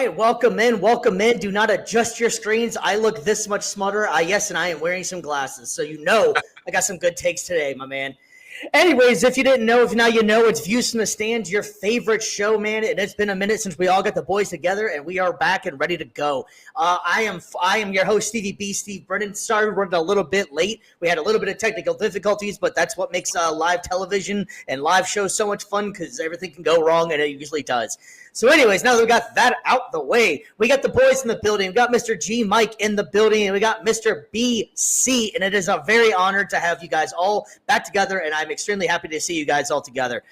right, welcome in, welcome in. Do not adjust your screens. I look this much smarter. Yes, and I am wearing some glasses, so you know I got some good takes today, my man. Anyways, if you didn't know, if now you know, it's Views from the Stands, your favorite show, man. And it's been a minute since we all got the boys together, and we are back and ready to go. I am your host, Stevie B, Steve Brennan. Sorry we're running a little bit late. We had a little bit of technical difficulties, but that's what makes live television and live shows so much fun because everything can go wrong, and it usually does. So anyways, now that we got that out the way, we got the boys in the building. We got Mr. G Mike in the building, and we got Mr. BC, and it is a very honor to have you guys all back together, and I'm extremely happy to see you guys all together.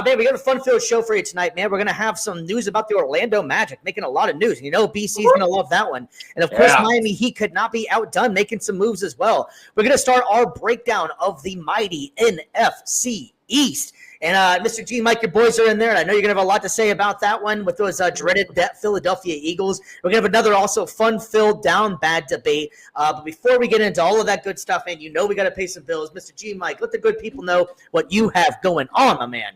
Man, we got a fun-filled show for you tonight, man. We're going to have some news about the Orlando Magic, making a lot of news. You know, BC's going to love that one. And, of course, Miami Heat could not be outdone, making some moves as well. We're going to start our breakdown of the mighty NFC East. And Mr. G, Mike, your boys are in there, and I know you're going to have a lot to say about that one with those dreaded Philadelphia Eagles. We're going to have another also fun-filled down bad debate. But before we get into all of that good stuff, and you know we got to pay some bills, Mr. G, Mike, let the good people know what you have going on, my man.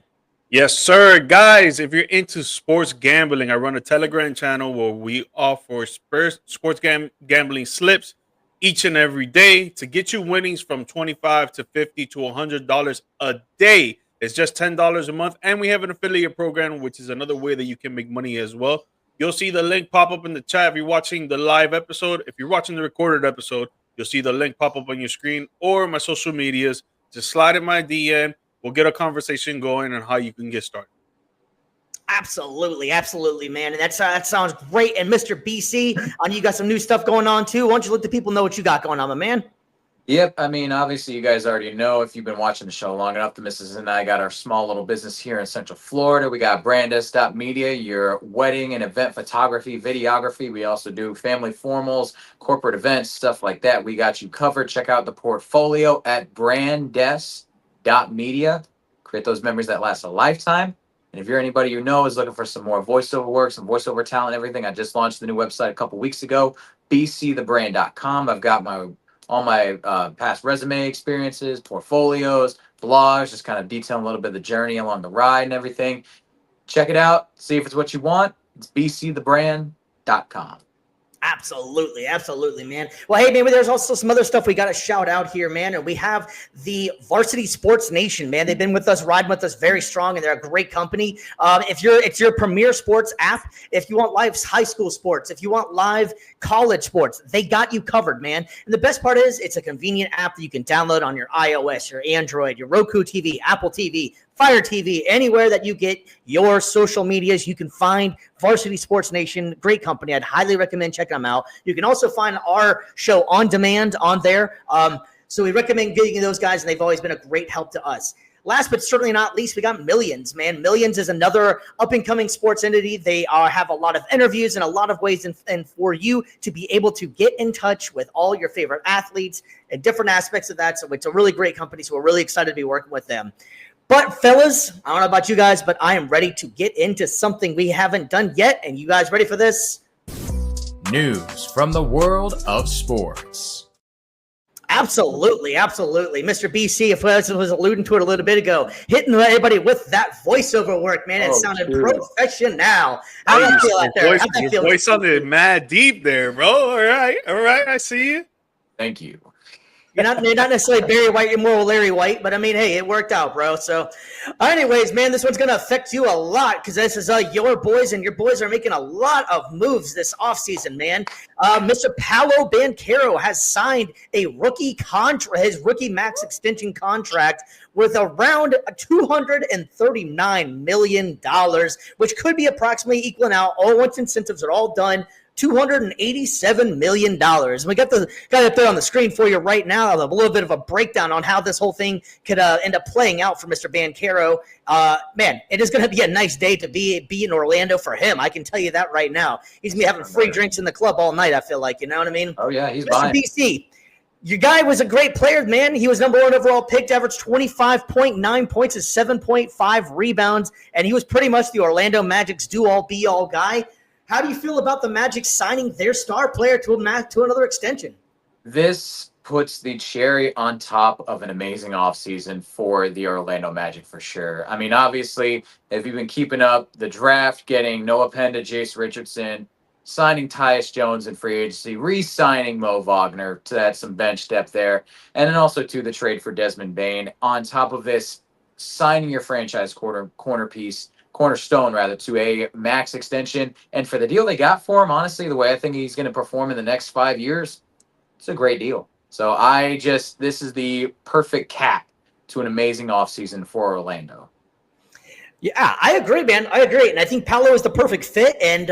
Yes, sir. Guys, if you're into sports gambling, I run a Telegram channel where we offer sports gambling slips each and every day to get you winnings from $25 to $50 to $100 a day. It's just $10 a month, and we have an affiliate program, which is another way that you can make money as well. You'll see the link pop up in the chat if you're watching the live episode. If you're watching the recorded episode, you'll see the link pop up on your screen or my social medias. Just slide in my DM. We'll get a conversation going on how you can get started. Absolutely, absolutely, man. And that sounds great. And Mr. BC, I know you got some new stuff going on, too. Why don't you let the people know what you got going on, my man? Yep. I mean, obviously, you guys already know if you've been watching the show long enough. The missus and I got our small little business here in Central Florida. We got Brandes.media, your wedding and event photography, videography. We also do family formals, corporate events, stuff like that. We got you covered. Check out the portfolio at Brandes.media. Create those memories that last a lifetime. And if you're anybody you know is looking for some more voiceover work, some voiceover talent, everything, I just launched the new website a couple weeks ago, bcthebrand.com. I've got all my past resume experiences, portfolios, blogs, just kind of detailing a little bit of the journey along the ride and everything. Check it out. See if it's what you want. It's bcthebrand.com. Absolutely, absolutely, man. Well, hey, man, there's also some other stuff we got to shout out here, man. And we have the Varsity Sports Nation, man. They've been with us, riding with us very strong, and they're a great company. It's your premier sports app. If you want live high school sports, if you want live college sports, they got you covered, man. And the best part is it's a convenient app that you can download on your iOS, your Android, your Roku TV, Apple TV, Fire TV, anywhere that you get your social medias, you can find Varsity Sports Nation. Great company. I'd highly recommend checking them out. You can also find our show on demand on there. So we recommend getting those guys, and they've always been a great help to us. Last but certainly not least, we got Millions, man. Millions is another up-and-coming sports entity. They have a lot of interviews and a lot of ways and for you to be able to get in touch with all your favorite athletes and different aspects of that. So it's a really great company, so we're really excited to be working with them. But, fellas, I don't know about you guys, but I am ready to get into something we haven't done yet. And you guys ready for this? News from the world of sports. Absolutely, absolutely. Mr. BC, if I was alluding to it a little bit ago, hitting everybody with that voiceover work, man. It sounded professional. How do you feel out there? Your voice sounded mad deep there, bro. All right. I see you. Thank you. You're not necessarily Barry White, you're more Larry White, but I mean, hey, it worked out, bro. So, anyways, man, this one's going to affect you a lot because this is your boys, and your boys are making a lot of moves this offseason, man. Mr. Paolo Banchero has signed a rookie contract, his rookie max extension contract worth around $239 million, which could be approximately equaling out, all once incentives are all done, $287 million. We got it there on the screen for you right now. A little bit of a breakdown on how this whole thing could end up playing out for Mr. Banchero. Man, it is going to be a nice day to be in Orlando for him. I can tell you that right now. He's going to be having free drinks in the club all night, I feel like. You know what I mean? Oh, yeah, he's Mr. buying. BC, your guy was a great player, man. He was number one overall pick, averaged 25.9 points and 7.5 rebounds, and he was pretty much the Orlando Magic's do-all, be-all guy. How do you feel about the Magic signing their star player to another extension? This puts the cherry on top of an amazing offseason for the Orlando Magic for sure. I mean, obviously, if you've been keeping up the draft, getting Noah Penn to Jace Richardson, signing Tyus Jones in free agency, re-signing Mo Wagner to add some bench depth there, and then also to the trade for Desmond Bane. On top of this, signing your franchise cornerstone rather, to a max extension. And for the deal they got for him, honestly, the way I think he's going to perform in the next 5 years, it's a great deal. So this is the perfect cap to an amazing offseason for Orlando. Yeah, I agree, man. I agree. And I think Paolo is the perfect fit. And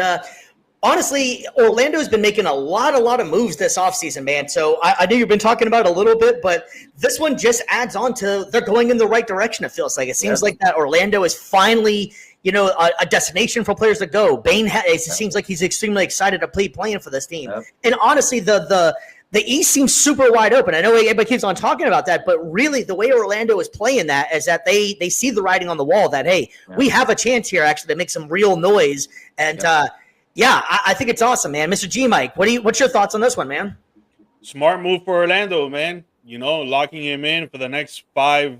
honestly, Orlando has been making a lot of moves this offseason, man. So I know you've been talking about it a little bit, but this one just adds on to they're going in the right direction, it feels like. It seems like that Orlando is finally, a destination for players to go. It seems like he's extremely excited to be playing for this team. Yep. And honestly, the East seems super wide open. I know everybody keeps on talking about that, but really the way Orlando is playing that is that they see the writing on the wall that, hey, we have a chance here actually to make some real noise. And I think it's awesome, man. Mr. G Mike, what's your thoughts on this one, man? Smart move for Orlando, man. Locking him in for the next 5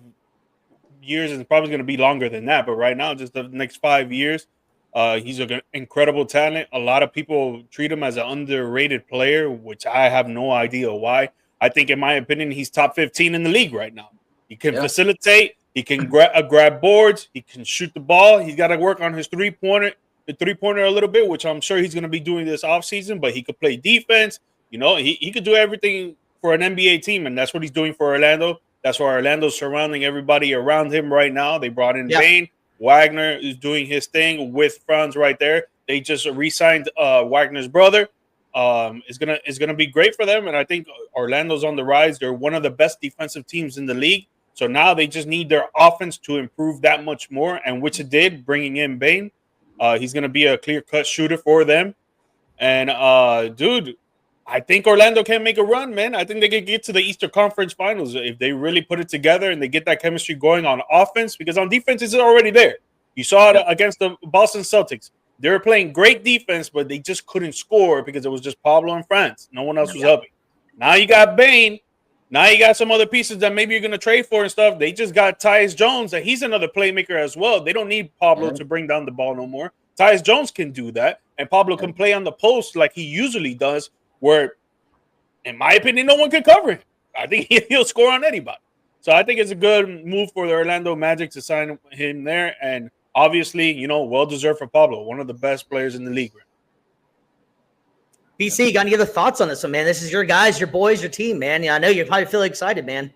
years is probably going to be longer than that, but right now, just the next 5 years. He's an incredible talent. A lot of people treat him as an underrated player, which I have no idea why. I think, in my opinion, he's top 15 in the league right now. He can facilitate. He can grab boards. He can shoot the ball. He's got to work on his three-pointer a little bit, which I'm sure he's going to be doing this offseason, but he could play defense. He could do everything for an NBA team, and that's what he's doing for Orlando. That's why Orlando's surrounding everybody around him right now. They brought in Bane. Wagner is doing his thing with Franz right there. They just re-signed Wagner's brother. It's gonna be great for them, and I think Orlando's on the rise. They're one of the best defensive teams in the league. So now they just need their offense to improve that much more, and which it did, bringing in Bane. He's gonna be a clear-cut shooter for them. And dude, I think Orlando can make a run, man. I think they can get to the Eastern Conference Finals if they really put it together and they get that chemistry going on offense, because on defense it's already there. You saw it against the Boston Celtics. They were playing great defense, but they just couldn't score because it was just Pablo and Franz. No one else was helping. Now you got Bane. Now you got some other pieces that maybe you're going to trade for and stuff. They just got Tyus Jones, and he's another playmaker as well. They don't need Pablo to bring down the ball no more. Tyus Jones can do that, and Pablo can play on the post like he usually does, where, in my opinion, no one can cover him. I think he'll score on anybody. So I think it's a good move for the Orlando Magic to sign him there. And obviously, well-deserved for Pablo, one of the best players in the league. BC, you got any other thoughts on this one, man? This is your guys, your boys, your team, man. Yeah, I know you probably feel excited, man.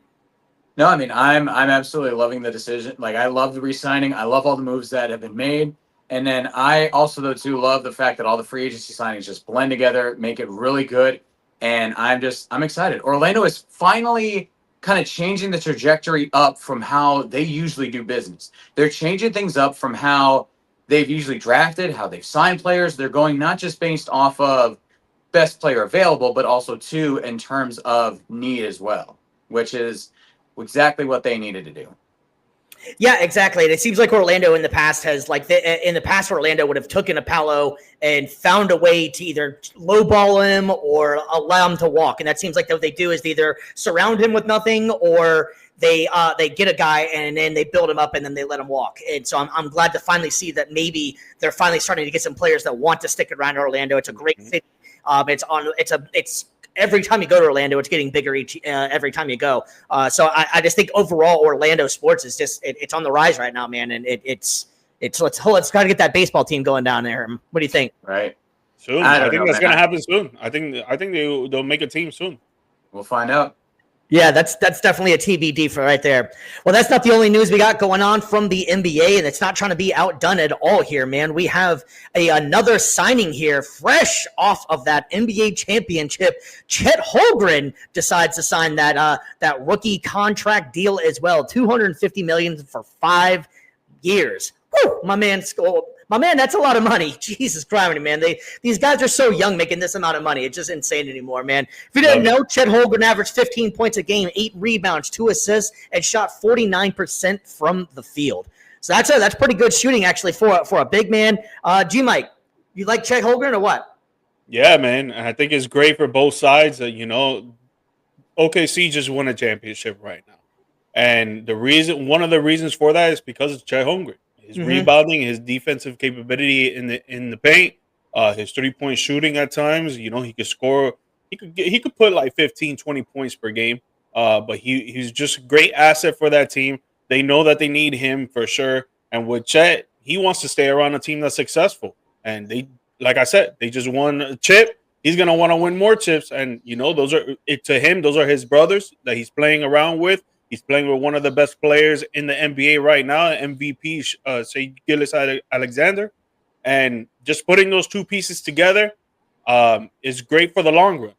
No, I mean, I'm absolutely loving the decision. Like, I love the re-signing. I love all the moves that have been made. And then I also, though, too, love the fact that all the free agency signings just blend together, make it really good. And I'm excited. Orlando is finally kind of changing the trajectory up from how they usually do business. They're changing things up from how they've usually drafted, how they've signed players. They're going not just based off of best player available, but also, too, in terms of need as well, which is exactly what they needed to do. Yeah, exactly. And it seems like Orlando in the past has, Orlando would have taken a Paolo and found a way to either lowball him or allow him to walk. And that seems like what they do is they either surround him with nothing, or they get a guy and then they build him up and then they let him walk. And so I'm glad to finally see that maybe they're finally starting to get some players that want to stick around Orlando. It's a great city. It's every time you go to Orlando, it's getting bigger every time you go. So I just think overall Orlando sports is just it's on the rise right now, man. And let's try to get that baseball team going down there. What do you think? Right. Soon. I think that's going to happen soon. I think they'll make a team soon. We'll find out. Yeah, that's definitely a TBD for right there. Well, that's not the only news we got going on from the NBA, and it's not trying to be outdone at all here, man. We have another signing here, fresh off of that NBA championship. Chet Holmgren decides to sign that rookie contract deal as well, $250 million for 5 years. Whew, my man, that's a lot of money. Jesus Christ, man. These guys are so young making this amount of money. It's just insane anymore, man. If you didn't know, Chet Holmgren averaged 15 points a game, 8 rebounds, 2 assists, and shot 49% from the field. So that's pretty good shooting, actually, for a big man. G-Mike, you like Chet Holmgren or what? Yeah, man. I think it's great for both sides. OKC just won a championship right now. And one of the reasons for that is because of Chet Holmgren. His rebounding, his defensive capability in the paint. His 3-point shooting at times, you know, he could score. He could put like 15, 20 points per game. But he's just a great asset for that team. They know that they need him for sure. And with Chet, he wants to stay around a team that's successful. And they, like I said, they just won a chip. He's gonna want to win more chips. And you know, to him, those are his brothers that he's playing around with. He's playing with one of the best players in the NBA right now, MVP, say Gilgeous-Alexander. And just putting those two pieces together is great for the long run.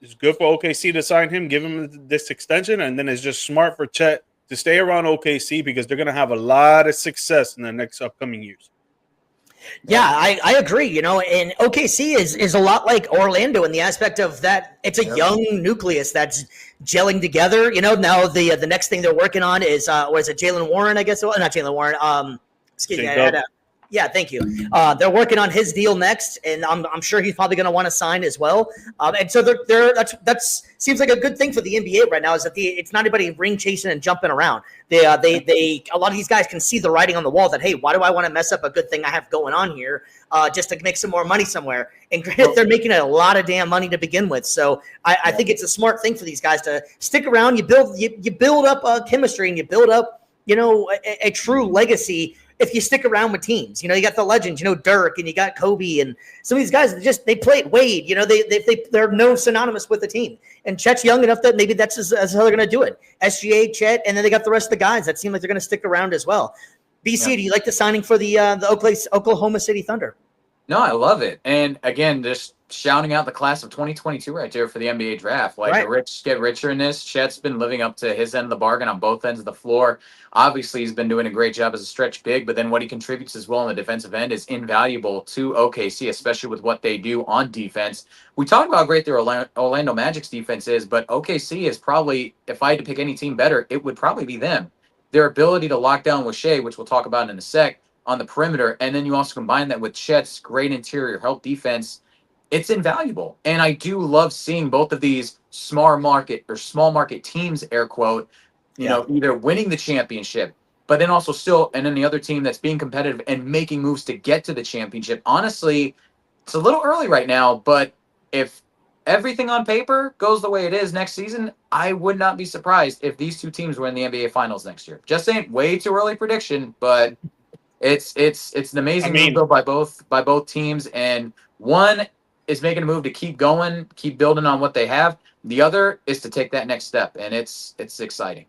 It's good for OKC to sign him, give him this extension, and then it's just smart for Chet to stay around OKC because they're going to have a lot of success in the next upcoming years. Yeah, I agree. You know, and OKC is a lot like Orlando in the aspect of that it's a young nucleus that's gelling together. You know, now the next thing they're working on is was it Jalen Warren? I guess not Jalen Warren. Excuse me. Yeah, thank you. They're working on his deal next, and I'm sure he's probably going to want to sign as well. And so that's seems like a good thing for the NBA right now is that it's not anybody ring chasing and jumping around. They a lot of these guys can see the writing on the wall that hey, why do I want to mess up a good thing I have going on here just to make some more money somewhere? And granted, they're making a lot of damn money to begin with, so I think it's a smart thing for these guys to stick around. You build up chemistry and you build up a true legacy. If you stick around with teams, you know, you got the legends, you know, Dirk and you got Kobe and some of these guys that they played Wade, you know, they're known synonymous with the team. And Chet's young enough that maybe that's how they're going to do it. SGA, Chet, and then they got the rest of the guys that seem like they're going to stick around as well. BC, do you like the signing for the Oklahoma City Thunder? No, I love it. And again, just shouting out the class of 2022 right there for the NBA draft. Like the rich get richer in this. Chet's been living up to his end of the bargain on both ends of the floor. Obviously, he's been doing a great job as a stretch big, but then what he contributes as well on the defensive end is invaluable to OKC, especially with what they do on defense. We talked about how great their Orlando Magic's defense is, but OKC is probably, if I had to pick any team better, it would probably be them. Their ability to lock down with Shea, which we'll talk about in a sec, on the perimeter, and then you also combine that with Chet's great interior help defense, it's invaluable. And I do love seeing both of these small market teams, air quote, you know, either winning the championship, but then also still, and then the other team that's being competitive and making moves to get to the championship. Honestly, it's a little early right now, but if everything on paper goes the way it is next season, I would not be surprised if these two teams were in the NBA Finals next year. Just saying, way too early prediction, but it's an amazing move by both teams, and one is making a move to keep going, keep building on what they have. The other is to take that next step, and it's exciting.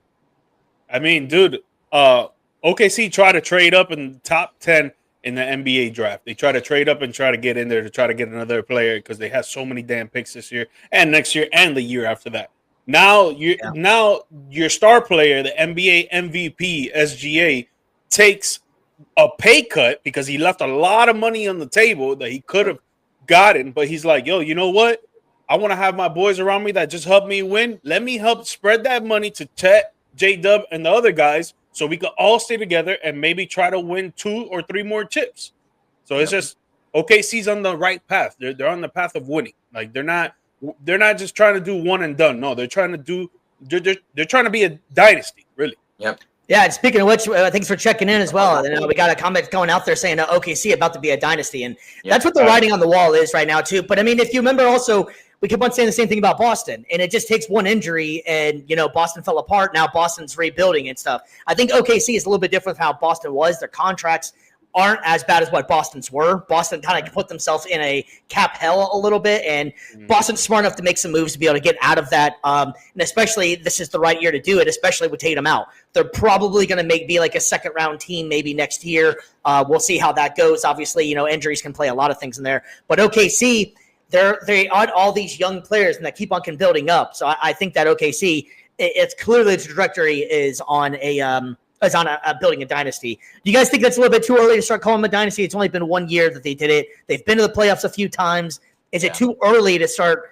I mean, dude, OKC tried to trade up in the top 10 in the NBA draft. They try to trade up and try to get in there to try to get another player because they have so many damn picks this year and next year and the year after that. Now your star player, the NBA MVP SGA, takes a pay cut because he left a lot of money on the table that he could have gotten, but he's like, yo, you know what? I want to have my boys around me that just help me win. Let me help spread that money to Chet, J-Dub, and the other guys so we could all stay together and maybe try to win 2 or 3 more chips. So it's just OKC's on the right path. They're on the path of winning. Like they're not just trying to do one and done. No, they're trying to be a dynasty, really. Yep. Yeah, and speaking of which, thanks for checking in as well. And we got a comment going out there saying OKC about to be a dynasty, and that's what the writing on the wall is right now too. But I mean, if you remember, also we kept on saying the same thing about Boston, and it just takes one injury, and Boston fell apart. Now Boston's rebuilding and stuff. I think OKC is a little bit different from how Boston was. Their contracts aren't as bad as what Boston's were. Boston kind of put themselves in a cap hell a little bit, and Boston's smart enough to make some moves to be able to get out of that. And especially this is the right year to do it, especially with Tatum out. They're probably going to be like a second-round team maybe next year. We'll see how that goes. Obviously, injuries can play a lot of things in there. But OKC, they add all these young players, and that keep on building up. So I think that OKC, it's clearly the trajectory is on building a dynasty. Do you guys think that's a little bit too early to start calling them a dynasty? It's only been 1 year that they did it. They've been to the playoffs a few times. Is it too early to start,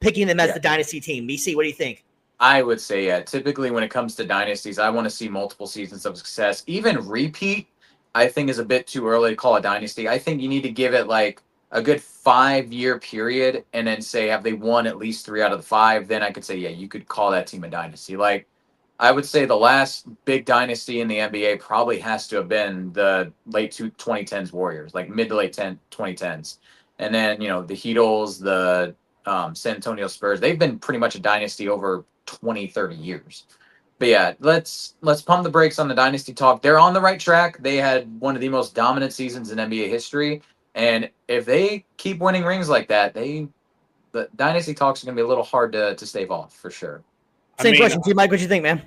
picking them as the dynasty team? BC, what do you think? I would say, typically when it comes to dynasties, I want to see multiple seasons of success. Even repeat, I think, is a bit too early to call a dynasty. I think you need to give it like a good 5-year period and then say, have they won at least 3 out of the 5? Then I could say, you could call that team a dynasty. Like, I would say the last big dynasty in the NBA probably has to have been the late 2010s Warriors, like mid to late 2010s. And then, the Heatles, the San Antonio Spurs, they've been pretty much a dynasty over 20, 30 years. But yeah, let's pump the brakes on the dynasty talk. They're on the right track. They had one of the most dominant seasons in NBA history. And if they keep winning rings like that, the dynasty talks are going to be a little hard to stave off for sure. Same question to you, Mike. What you think, man?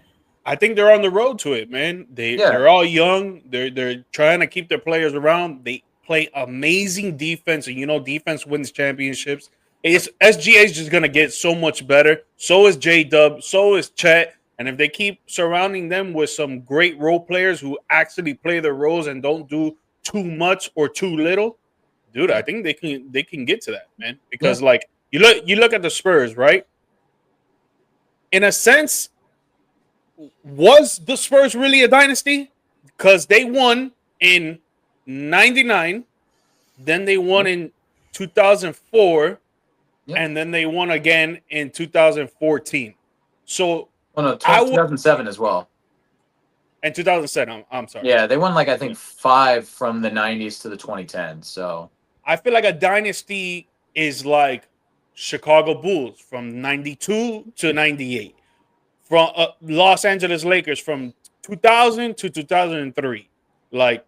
I think they're on the road to it, man. They're all young. They're trying to keep their players around. They play amazing defense, and defense wins championships. SGA is just gonna get so much better. So is J-Dub. So is Chet. And if they keep surrounding them with some great role players who actually play their roles and don't do too much or too little, dude, I think they can get to that, man. Because like you look at the Spurs, right? In a sense, was the Spurs really a dynasty? Because they won in 99, then they won in 2004, and then they won again in 2014. So 2007 as well. And 2007, I'm sorry. Yeah, they won I think 5 from the 90s to the 2010s. So I feel like a dynasty is like Chicago Bulls from 92 to 98. From Los Angeles Lakers from 2000 to 2003, like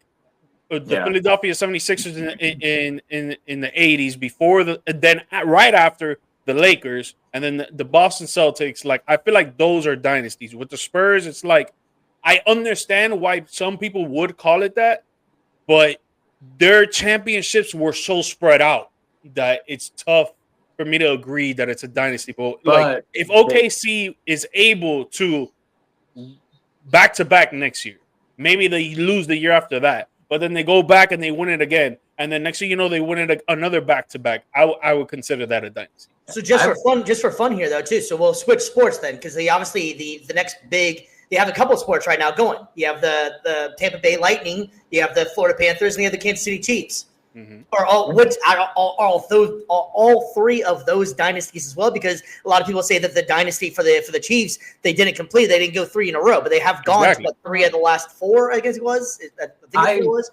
the Philadelphia 76ers in the 80s before then right after the Lakers, and then the Boston Celtics. Like I feel like those are dynasties. With the Spurs, it's like I understand why some people would call it that, but their championships were so spread out that it's tough for me to agree that it's a dynasty. But like, if OKC is able to back-to-back next year, maybe they lose the year after that, but then they go back and they win it again, and then next thing you know, they win it another back-to-back. I would consider that a dynasty. So just for fun here though too. So we'll switch sports then, because obviously the next big. You have a couple of sports right now going. You have the Tampa Bay Lightning, you have the Florida Panthers, and you have the Kansas City Chiefs. Mm-hmm. Are all three of those dynasties as well? Because a lot of people say that the dynasty for the Chiefs, they didn't complete. They didn't go 3 in a row, but they have gone to 3 of the last 4. I guess it was. I was.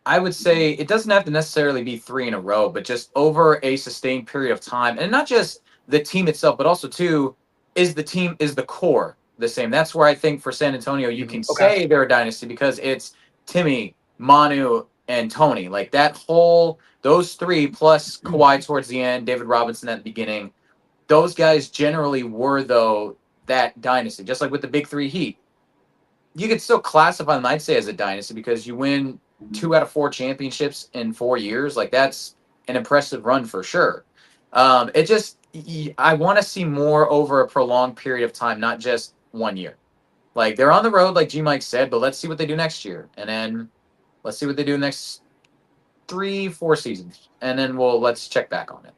I would say it doesn't have to necessarily be 3 in a row, but just over a sustained period of time, and not just the team itself, but also too is the core the same. That's where I think for San Antonio you can say they're a dynasty, because it's Timmy, Manu, and Tony. Like those 3 plus Kawhi towards the end, David Robinson at the beginning. Those guys generally were that dynasty. Just like with the big 3 Heat, you could still classify them, I'd say, as a dynasty, because you win 2 out of 4 championships in 4 years. Like that's an impressive run for sure. I want to see more over a prolonged period of time, not just 1 year. Like they're on the road, like G Mike said, but let's see what they do next year, and then let's see what they do next 3-4 seasons, and then let's check back on it.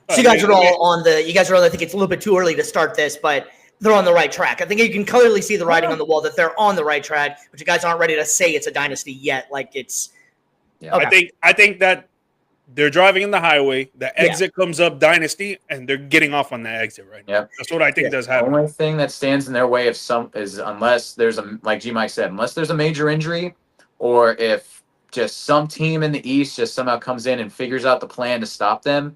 So you guys are all on. I think it's a little bit too early to start this, but they're on the right track. I think you can clearly see the writing on the wall that they're on the right track, but you guys aren't ready to say it's a dynasty yet. Like it's. Yeah. Okay. I think that they're driving in the highway. The exit comes up dynasty, and they're getting off on that exit right now. Yep. That's what I think does happen. The only thing that stands in their way is unless there's like G Mike said, unless there's a major injury, or if just some team in the East just somehow comes in and figures out the plan to stop them.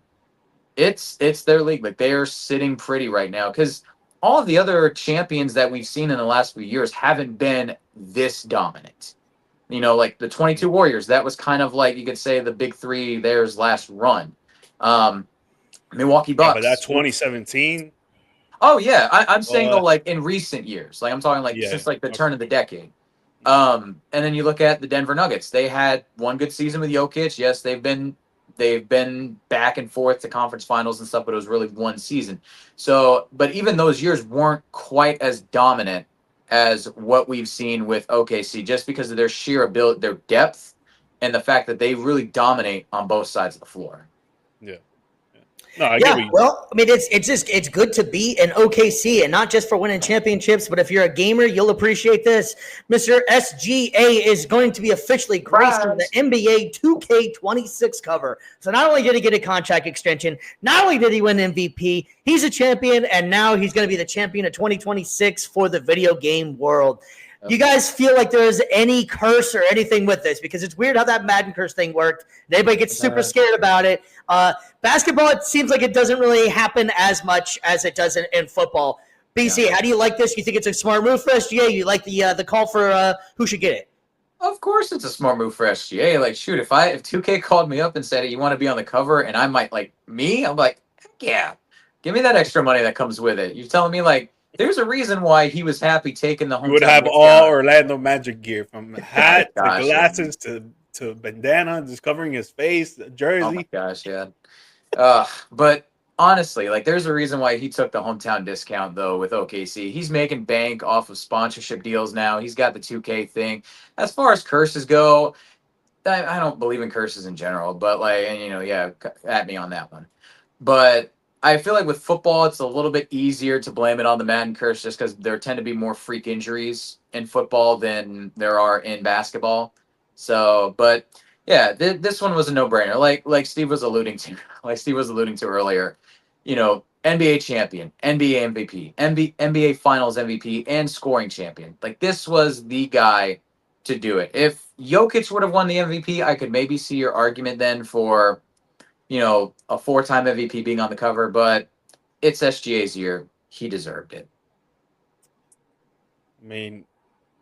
It's their league. Like they are sitting pretty right now, because all of the other champions that we've seen in the last few years haven't been this dominant. Like the 22 Warriors, that was kind of like, you could say, the big 3, theirs last run. Milwaukee Bucks. But that 2017? Oh, yeah. I'm saying, though, like, in recent years. Like, I'm talking, since, the turn of the decade. And then you look at the Denver Nuggets. They had one good season with Jokic. Yes, they've been back and forth to conference finals and stuff, but it was really one season. So, but even those years weren't quite as dominant as what we've seen with OKC, just because of their sheer ability, their depth, and the fact that they really dominate on both sides of the floor. Yeah. No, I get Yeah, what you. well, I mean, it's good to be an OKC, and not just for winning championships, but if you're a gamer, you'll appreciate this. Mr. SGA is going to be officially gracing the Surprise. NBA 2K26 cover. So not only did he get a contract extension, not only did he win MVP, he's a champion, and now he's going to be the champion of 2026 for the video game world. Do you guys feel like there's any curse or anything with this? Because it's weird how that Madden curse thing worked. Everybody gets super scared about it. Basketball, it seems like it doesn't really happen as much as it does in football. BC, how do you like this? You think it's a smart move for SGA? You like the call for who should get it? Of course, it's a smart move for SGA. Like, shoot, if 2K called me up and said, "You want to be on the cover," and I might like me, I'm like, heck yeah, give me that extra money that comes with it. You're telling me like there's a reason why he was happy taking the hometown. You would have discount. all Orlando Magic gear, from hat to Gosh, glasses to bandana, just covering his face, jersey. Oh my gosh, yeah. But honestly, like there's a reason why he took the hometown discount though with OKC. He's making bank off of sponsorship deals now. He's got the 2K thing. As far as curses go, I don't believe in curses in general, but like, and, yeah, at me on that one. But I feel like with football, it's a little bit easier to blame it on the Madden curse just because there tend to be more freak injuries in football than there are in basketball. So, but yeah, this one was a no-brainer. Like Steve was alluding to earlier, NBA champion, NBA MVP, NBA Finals MVP, and scoring champion. Like this was the guy to do it. If Jokic would have won the MVP, I could maybe see your argument then for, a 4-time MVP being on the cover, but it's SGA's year. He deserved it. I mean,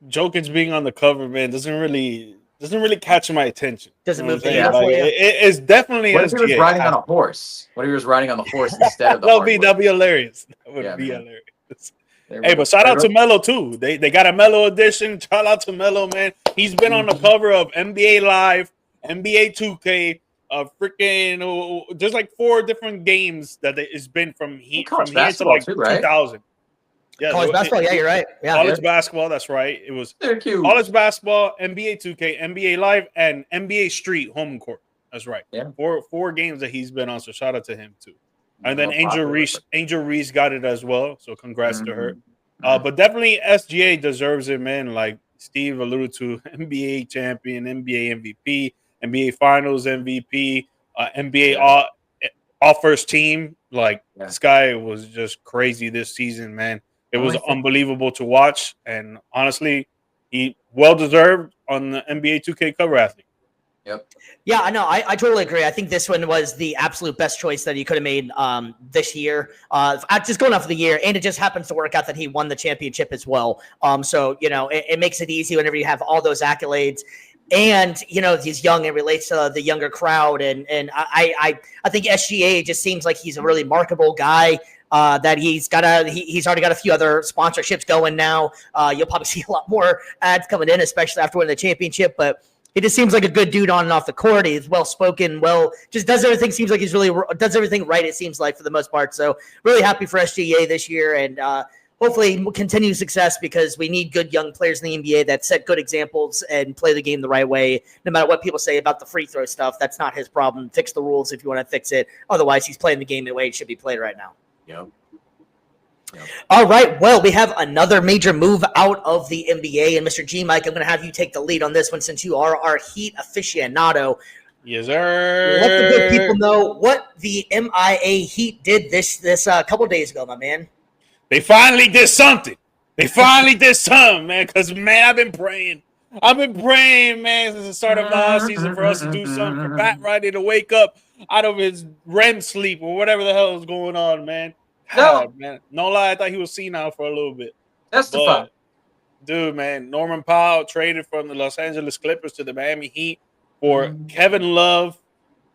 Jokic being on the cover, man, doesn't really catch my attention. Doesn't move the saying? needle for you. It's definitely What if SGA. he was riding on a horse? What if he was riding on the horse instead of the that'd be hilarious. That would be man. hilarious. There Hey, we but go. shout out to Melo too. They got a Melo edition. Shout out to Melo, man. He's been on the cover of NBA Live, NBA 2K, freaking there's like 4 different games that it's been from here to like too, right? 2000. Yeah, College basketball, yeah, you're right. Yeah, college basketball, that's right. It was They're cute. college basketball, NBA 2K, NBA Live, and NBA Street Home Court. That's right. Yeah. Four games that he's been on. So shout out to him too. And then Well, Angel Reese got it as well. So congrats to her. Mhm. But definitely SGA deserves it, man. Like Steve alluded to, NBA champion, NBA MVP, NBA Finals MVP, NBA all first team. Like this guy was just crazy this season, man. It was unbelievable to watch, and honestly, he well deserved on the NBA 2K cover athlete. Yep. Yeah, I know. I totally agree. I think this one was the absolute best choice that he could have made this year. Just going off of the year, and it just happens to work out that he won the championship as well. So it makes it easy whenever you have all those accolades. And he's young and relates to the younger crowd, and I think SGA just seems like he's a really marketable guy. That he's already got a few other sponsorships going now. You'll probably see a lot more ads coming in, especially after winning the championship. But he just seems like a good dude on and off the court. He's well spoken, just does everything. Seems like he's really does everything right. It seems like for the most part. So really happy for SGA this year, and hopefully continue success because we need good young players in the NBA that set good examples and play the game the right way. No matter what people say about the free throw stuff, that's not his problem. Fix the rules if you want to fix it. Otherwise, he's playing the game the way it should be played right now. Yep. All right. Well, we have another major move out of the NBA. And Mr. G, Mike, I'm going to have you take the lead on this one since you are our Heat aficionado. Yes, sir. Let the good people know what the MIA Heat did this couple days ago, my man. They finally did something. Man. Because, man, I've been praying, man, since the start of last season for us to do something. For Pat Riley to wake up out of his REM sleep or whatever the hell is going on, man. God, man. No lie, I thought he was senile for a little bit. That's the fun. Dude, man, Norman Powell traded from the Los Angeles Clippers to the Miami Heat for Kevin Love,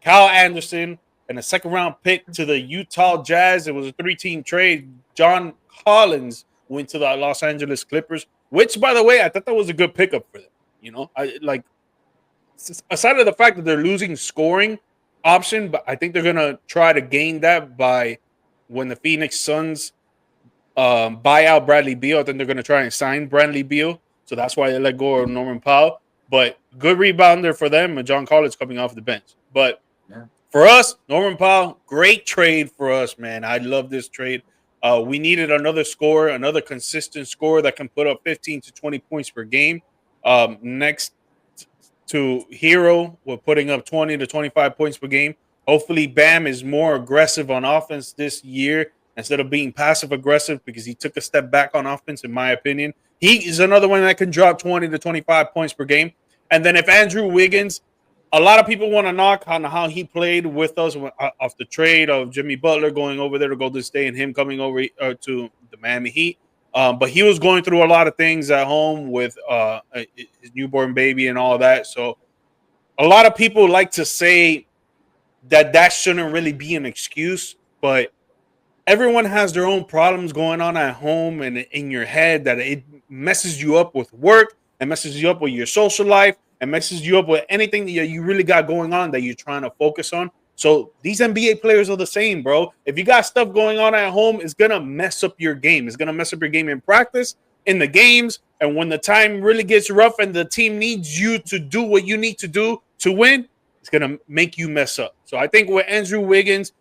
Kyle Anderson, and a second-round pick to the Utah Jazz. It was a 3-team trade. John Collins went to the Los Angeles Clippers, which, by the way, I thought that was a good pickup for them. Aside of the fact that they're losing scoring option, but I think they're going to try to gain that by when the Phoenix Suns buy out Bradley Beal. I think they're going to try and sign Bradley Beal. So that's why they let go of Norman Powell. But good rebounder for them, and John Collins coming off the bench. But For us, Norman Powell, great trade for us, man. I love this trade. We needed another scorer, another consistent scorer that can put up 15 to 20 points per game. Next to Hero, we're putting up 20 to 25 points per game. Hopefully, Bam is more aggressive on offense this year instead of being passive aggressive because he took a step back on offense, in my opinion. He is another one that can drop 20 to 25 points per game. And then if Andrew Wiggins, a lot of people want to knock on how he played with us off the trade of Jimmy Butler going over there to Golden State and him coming over to the Miami Heat. But he was going through a lot of things at home with his newborn baby and all that. So a lot of people like to say that shouldn't really be an excuse, but everyone has their own problems going on at home and in your head that it messes you up with work and messes you up with your social life and messes you up with anything that you really got going on that you're trying to focus on. So these NBA players are the same, bro. If you got stuff going on at home, it's going to mess up your game. It's going to mess up your game in practice, in the games, and when the time really gets rough and the team needs you to do what you need to do to win, it's going to make you mess up. So I think with Andrew Wiggins,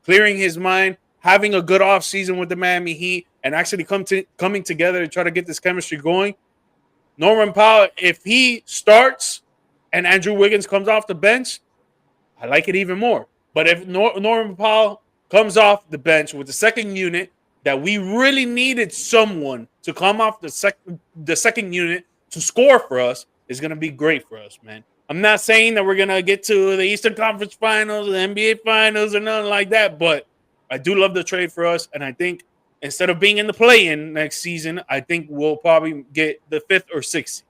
clearing his mind, having a good offseason with the Miami Heat, and actually coming together to try to get this chemistry going, Norman Powell, if he starts and Andrew Wiggins comes off the bench, I like it even more. But if Norman Powell comes off the bench with the second unit, that we really needed someone to come off the second unit to score for us, is going to be great for us, man. I'm not saying that we're going to get to the Eastern Conference Finals, the NBA Finals, or nothing like that, but I do love the trade for us, and I think instead of being in the play-in next season, I think we'll probably get the 5th or 6th.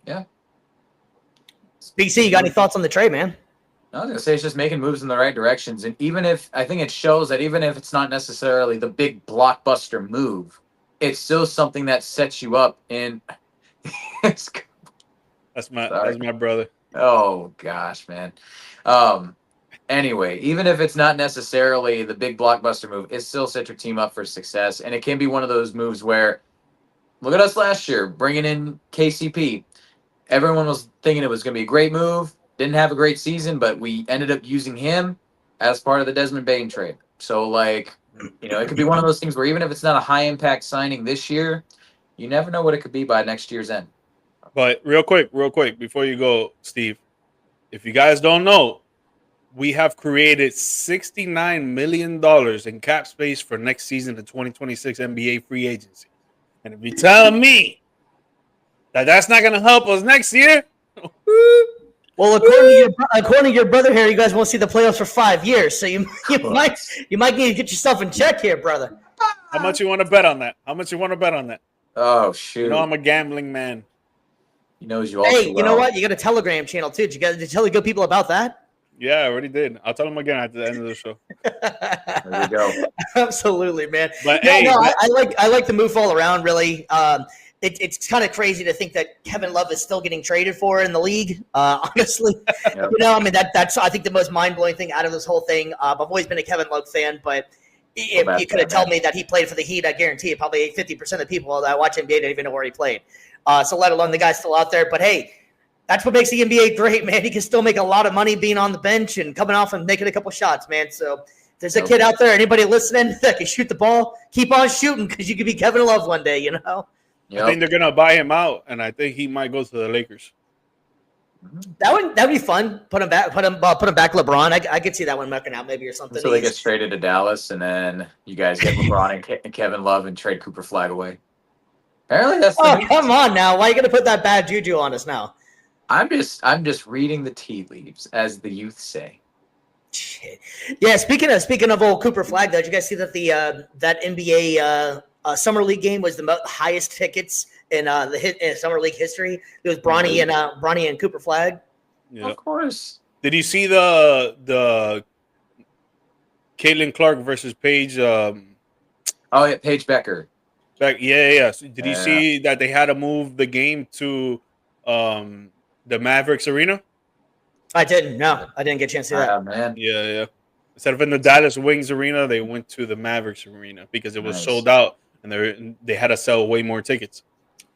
Yeah. BC, you got any thoughts on the trade, man? I was going to say it's just making moves in the right directions. And even if I think it shows that even if it's not necessarily the big blockbuster move, it's still something that sets you up in. That's my brother. Oh, gosh, man. Anyway, even if it's not necessarily the big blockbuster move, it still sets your team up for success. And it can be one of those moves where, look at us last year, bringing in KCP. Everyone was thinking it was going to be a great move. Didn't have a great season, but we ended up using him as part of the Desmond Bane trade. So, it could be one of those things where even if it's not a high-impact signing this year, you never know what it could be by next year's end. But real quick, before you go, Steve, if you guys don't know, we have created $69 million in cap space for next season, the 2026 NBA free agency. And if you're telling me that that's not going to help us next year, well, according to your brother here, you guys won't see the playoffs for 5 years, so you might need to get yourself in check here, brother. how much you want to bet on that? Oh, shoot. I'm a gambling man. He knows you all Hey, too you know well. what? You got a Telegram channel, too. Did you tell the good people about that? Yeah, I already did. I'll tell them again at the end of the show. There we go. Absolutely, man. But I like the move all around, really. It's kind of crazy to think that Kevin Love is still getting traded for in the league. Honestly, Yep. That's I think the most mind blowing thing out of this whole thing. I've always been a Kevin Love fan, but if you could have told me that he played for the Heat, I guarantee you probably 50% of the people that watch NBA didn't even know where he played. So let alone the guy's still out there. But hey, that's what makes the NBA great, man. He can still make a lot of money being on the bench and coming off and making a couple shots, man. So if there's a kid out there, anybody listening that can shoot the ball, keep on shooting because you could be Kevin Love one day, Yep. I think they're gonna buy him out, and I think he might go to the Lakers. That'd be fun. Put him back, LeBron. I could see that one mucking out maybe or something. So he gets traded to Dallas, and then you guys get LeBron and Kevin Love and trade Cooper Flag away. Apparently, that's. Come on now. Why are you gonna put that bad juju on us now? I'm just reading the tea leaves, as the youth say. Shit. Yeah. Speaking of old Cooper Flag, though, did you guys see that that NBA summer league game was the highest tickets in summer league history? It was Bronny and Cooper Flag. Yeah. Of course. Did you see the Caitlin Clark versus Paige? Paige Becker. Yeah. So did you see that they had to move the game to the Mavericks Arena? I didn't. No, I didn't get a chance to see that. Man. Yeah. Instead of in the Dallas Wings Arena, they went to the Mavericks Arena because it was sold out, and they had to sell way more tickets.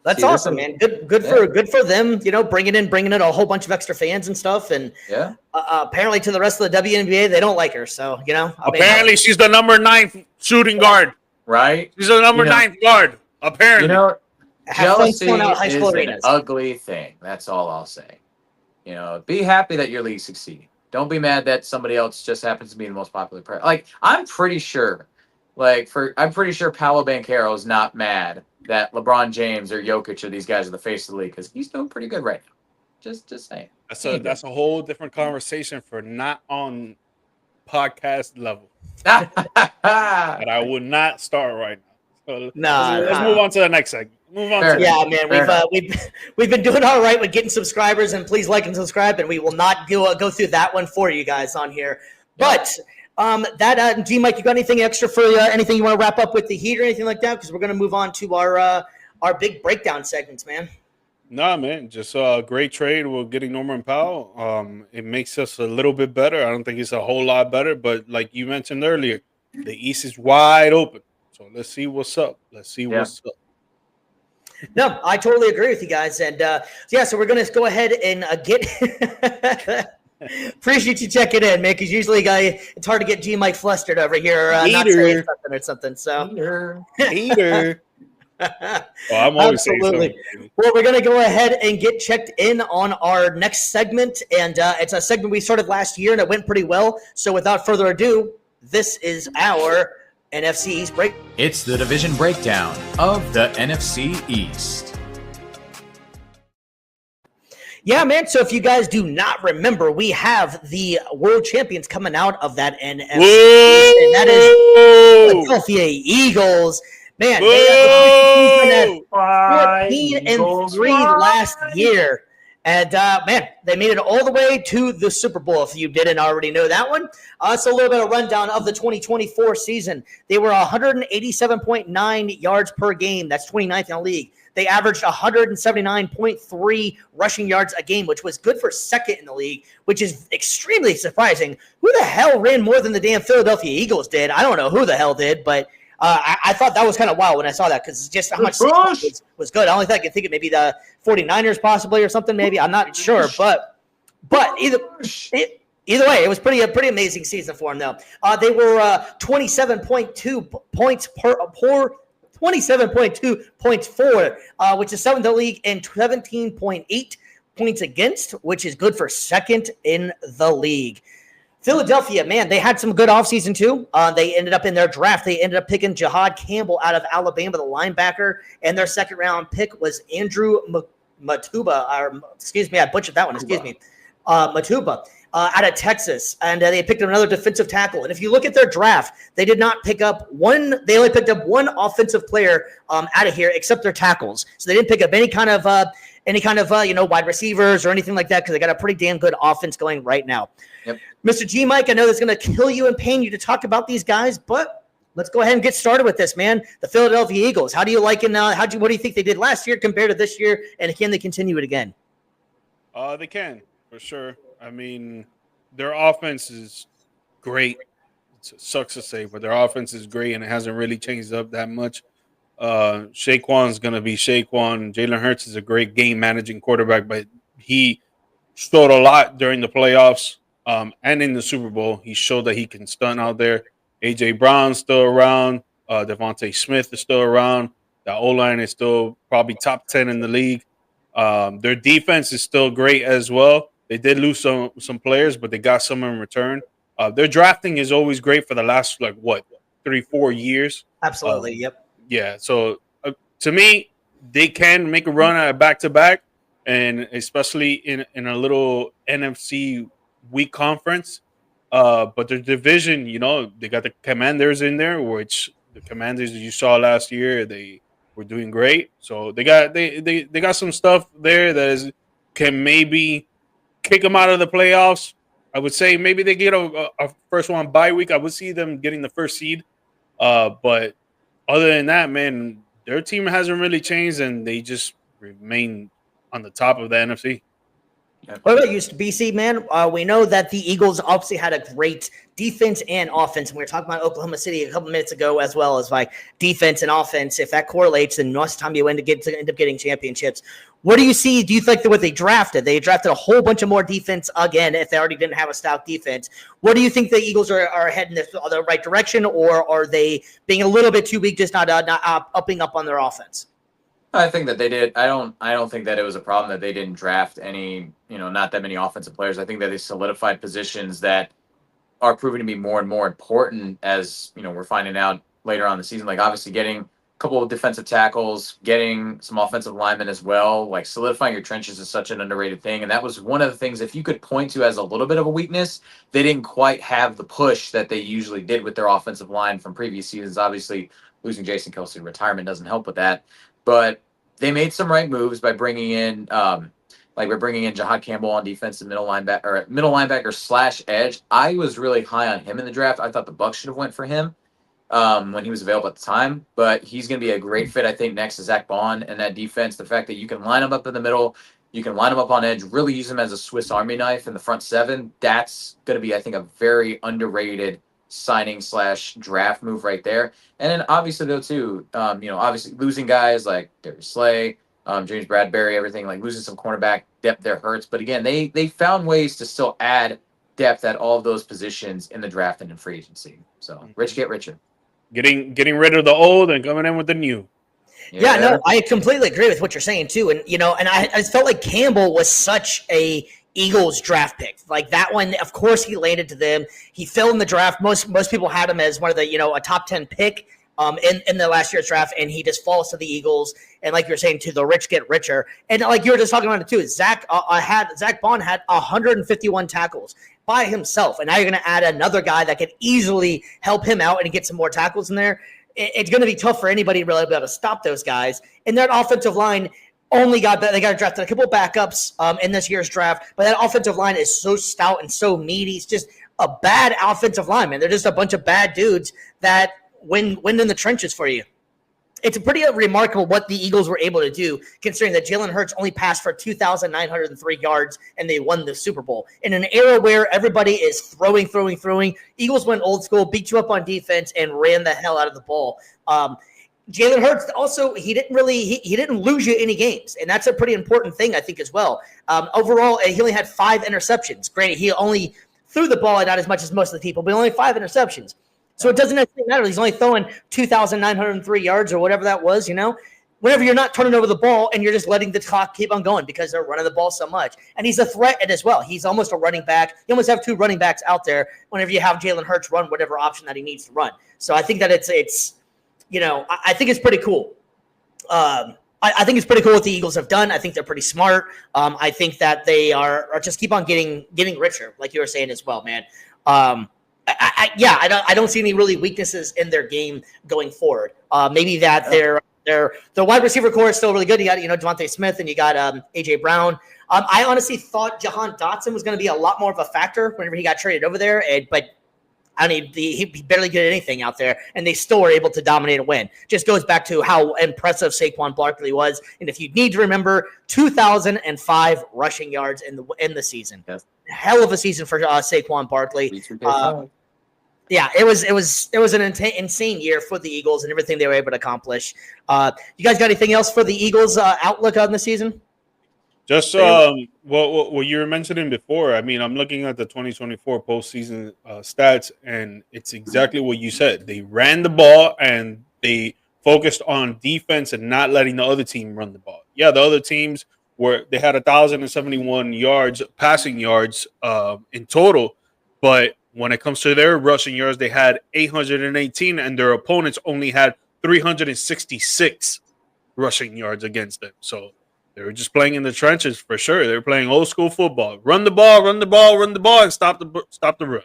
That's See, awesome, man. Good for them. You know, bringing in a whole bunch of extra fans and stuff. And apparently, to the rest of the WNBA, they don't like her. So you know, apparently she's the number 9 shooting guard. Right? She's the number 9 guard. Apparently, jealousy is an ugly thing. That's all I'll say. You know, be happy that your league's succeeding. Don't be mad that somebody else just happens to be the most popular player. Like, I'm pretty sure Paolo Banchero is not mad that LeBron James or Jokic or these guys are the face of the league because he's doing pretty good right now. Just saying. That's a whole different conversation for not on podcast level. But I would not start right now. So let's move on to the next segment. We've been doing all right with getting subscribers, and please like and subscribe, and we will not go through that one for you guys on here. But G Mike, you got anything extra for anything you want to wrap up with the Heat or anything like that? Because we're going to move on to our big breakdown segments, man. Nah, man, just a great trade. We're getting Norman Powell. It makes us a little bit better. I don't think it's a whole lot better, but like you mentioned earlier, the East is wide open. So let's see what's up. What's up. No, I totally agree with you guys. And so we're going to go ahead and get – appreciate you checking in, man, because usually it's hard to get G Mike flustered over here. Not saying something or something. So. Hater. I'm always saying something. Well, we're going to go ahead and get checked in on our next segment. And it's a segment we started last year, and it went pretty well. So without further ado, this is our – NFC East break. It's the division breakdown of the NFC East. Yeah, man. So if you guys do not remember, we have the world champions coming out of that NFC East, and that is Philadelphia Eagles. Man, they had 14-3 last year. And, man, they made it all the way to the Super Bowl, if you didn't already know that one. So a little bit of rundown of the 2024 season. They were 187.9 yards per game. That's 29th in the league. They averaged 179.3 rushing yards a game, which was good for second in the league, which is extremely surprising. Who the hell ran more than the damn Philadelphia Eagles did? I don't know who the hell did, but I thought that was kind of wild when I saw that because just how much was good. I only thought I could think of maybe the 49ers possibly or something maybe. I'm not sure, but either way, it was pretty amazing season for them though. They were 27.2 points per 27.2 points for, which is seventh in the league, and 17.8 points against, which is good for second in the league. Philadelphia, man, they had some good offseason too. They ended up in their draft. They ended up picking Jahad Campbell out of Alabama, the linebacker, and their second round pick was Andrew Matuba. I butchered that one. Matuba out of Texas, and they picked up another defensive tackle. And if you look at their draft, they did not pick up one. They only picked up one offensive player out of here, except their tackles. So they didn't pick up any kind of wide receivers or anything like that because they got a pretty damn good offense going right now. Yep. Mr. G Mike, I know that's going to kill you and pain you to talk about these guys, but let's go ahead and get started with this, man. The Philadelphia Eagles. How do you like it now? What do you think they did last year compared to this year? And can they continue it again? They can, for sure. I mean, their offense is great. It sucks to say, but their offense is great, and it hasn't really changed up that much. Saquon's going to be Saquon. Jalen Hurts is a great game-managing quarterback, but he showed a lot during the playoffs and in the Super Bowl. He showed that he can stunt out there. A.J. Brown's still around. Devontae Smith is still around. The O-line is still probably top 10 in the league. Their defense is still great as well. They did lose some players, but they got some in return. Their drafting is always great for the last, 3-4 years. Absolutely, yep. Yeah, so to me, they can make a run at back-to-back, and especially in a little NFC weak conference. But their division, they got the Commanders in there, which the Commanders that you saw last year, they were doing great. So they got some stuff there that can maybe kick them out of the playoffs. I would say maybe they get a first one bye week. I would see them getting the first seed. But other than that, man, their team hasn't really changed, and they just remain on the top of the NFC. What about you, BC, man? We know that the Eagles obviously had a great defense and offense, and we were talking about Oklahoma City a couple minutes ago, as well as like defense and offense. If that correlates, then most of the time you end up getting championships. What do you see? Do you think that what they drafted a whole bunch of more defense again if they already didn't have a stout defense? What do you think the Eagles are heading the right direction, or are they being a little bit too weak, just not upping up on their offense? I think that they did. I don't think that it was a problem that they didn't draft any, not that many offensive players. I think that they solidified positions that are proving to be more and more important as, we're finding out later on in the season. Like obviously getting a couple of defensive tackles, getting some offensive linemen as well. Like solidifying your trenches is such an underrated thing. And that was one of the things, if you could point to as a little bit of a weakness, they didn't quite have the push that they usually did with their offensive line from previous seasons. Obviously losing Jason Kelce to retirement doesn't help with that. But they made some right moves by bringing in, Jahad Campbell on defense and middle linebacker / edge. I was really high on him in the draft. I thought the Bucs should have went for him when he was available at the time. But he's going to be a great fit, I think, next to Zach Bond and that defense. The fact that you can line him up in the middle, you can line him up on edge, really use him as a Swiss Army knife in the front seven. That's going to be, I think, a very underrated signing / draft move right there. And then obviously though too, obviously losing guys like Darius Slay, James Bradbury, everything, like losing some cornerback depth there hurts. But again, they found ways to still add depth at all of those positions in the draft and in free agency. So rich get richer. Getting rid of the old and coming in with the new. Yeah, no, I completely agree with what you're saying too. And I felt like Campbell was such a Eagles draft pick. Like that one, of course, he landed to them. He fell in the draft. Most people had him as one of the, a top 10 pick in the last year's draft, and he just falls to the Eagles. And like you're saying, to the rich get richer. And like you were just talking about it too, Zach Bond had 151 tackles by himself, and now you're going to add another guy that could easily help him out and get some more tackles in there. It's going to be tough for anybody to really be able to stop those guys. And that offensive line they got drafted a couple of backups in this year's draft, but that offensive line is so stout and so meaty. It's just a bad offensive line, man. They're just a bunch of bad dudes that win in the trenches for you. It's pretty remarkable what the Eagles were able to do, considering that Jalen Hurts only passed for 2,903 yards and they won the Super Bowl. In an era where everybody is throwing, Eagles went old school, beat you up on defense, and ran the hell out of the ball. Jalen Hurts also, he didn't lose you any games, and that's a pretty important thing, I think, as well. Overall, he only had 5 interceptions. Granted, he only threw the ball not as much as most of the people, but only 5 interceptions. So it doesn't necessarily matter. He's only throwing 2,903 yards or whatever that was, whenever you're not turning over the ball and you're just letting the clock keep on going because they're running the ball so much. And he's a threat as well. He's almost a running back. You almost have 2 running backs out there whenever you have Jalen Hurts run whatever option that he needs to run. So I think that it's I think it's pretty cool. I think it's pretty cool what the Eagles have done. I think they're pretty smart. I think that they are just keep on getting richer, like you were saying as well, man. I don't see any really weaknesses in their game going forward. Maybe that their wide receiver core is still really good. You got Devontae Smith and you got AJ Brown. I honestly thought Jahan Dotson was going to be a lot more of a factor whenever he got traded over there, but I mean, he barely did anything out there, and they still were able to dominate and win. Just goes back to how impressive Saquon Barkley was. And if you need to remember, 2,005 rushing yards in the season. Yes. Hell of a season for Saquon Barkley. Yeah, it was an insane year for the Eagles and everything they were able to accomplish. You guys got anything else for the Eagles' outlook on the season? Just what you were mentioning before. I mean, I'm looking at the 2024 postseason stats, and it's exactly what you said. They ran the ball and they focused on defense and not letting the other team run the ball. Yeah, the other teams they had 1,071 yards, passing yards in total, but when it comes to their rushing yards, they had 818, and their opponents only had 366 rushing yards against them. So they were just playing in the trenches for sure. They were playing old school football. Run the ball, and stop the run.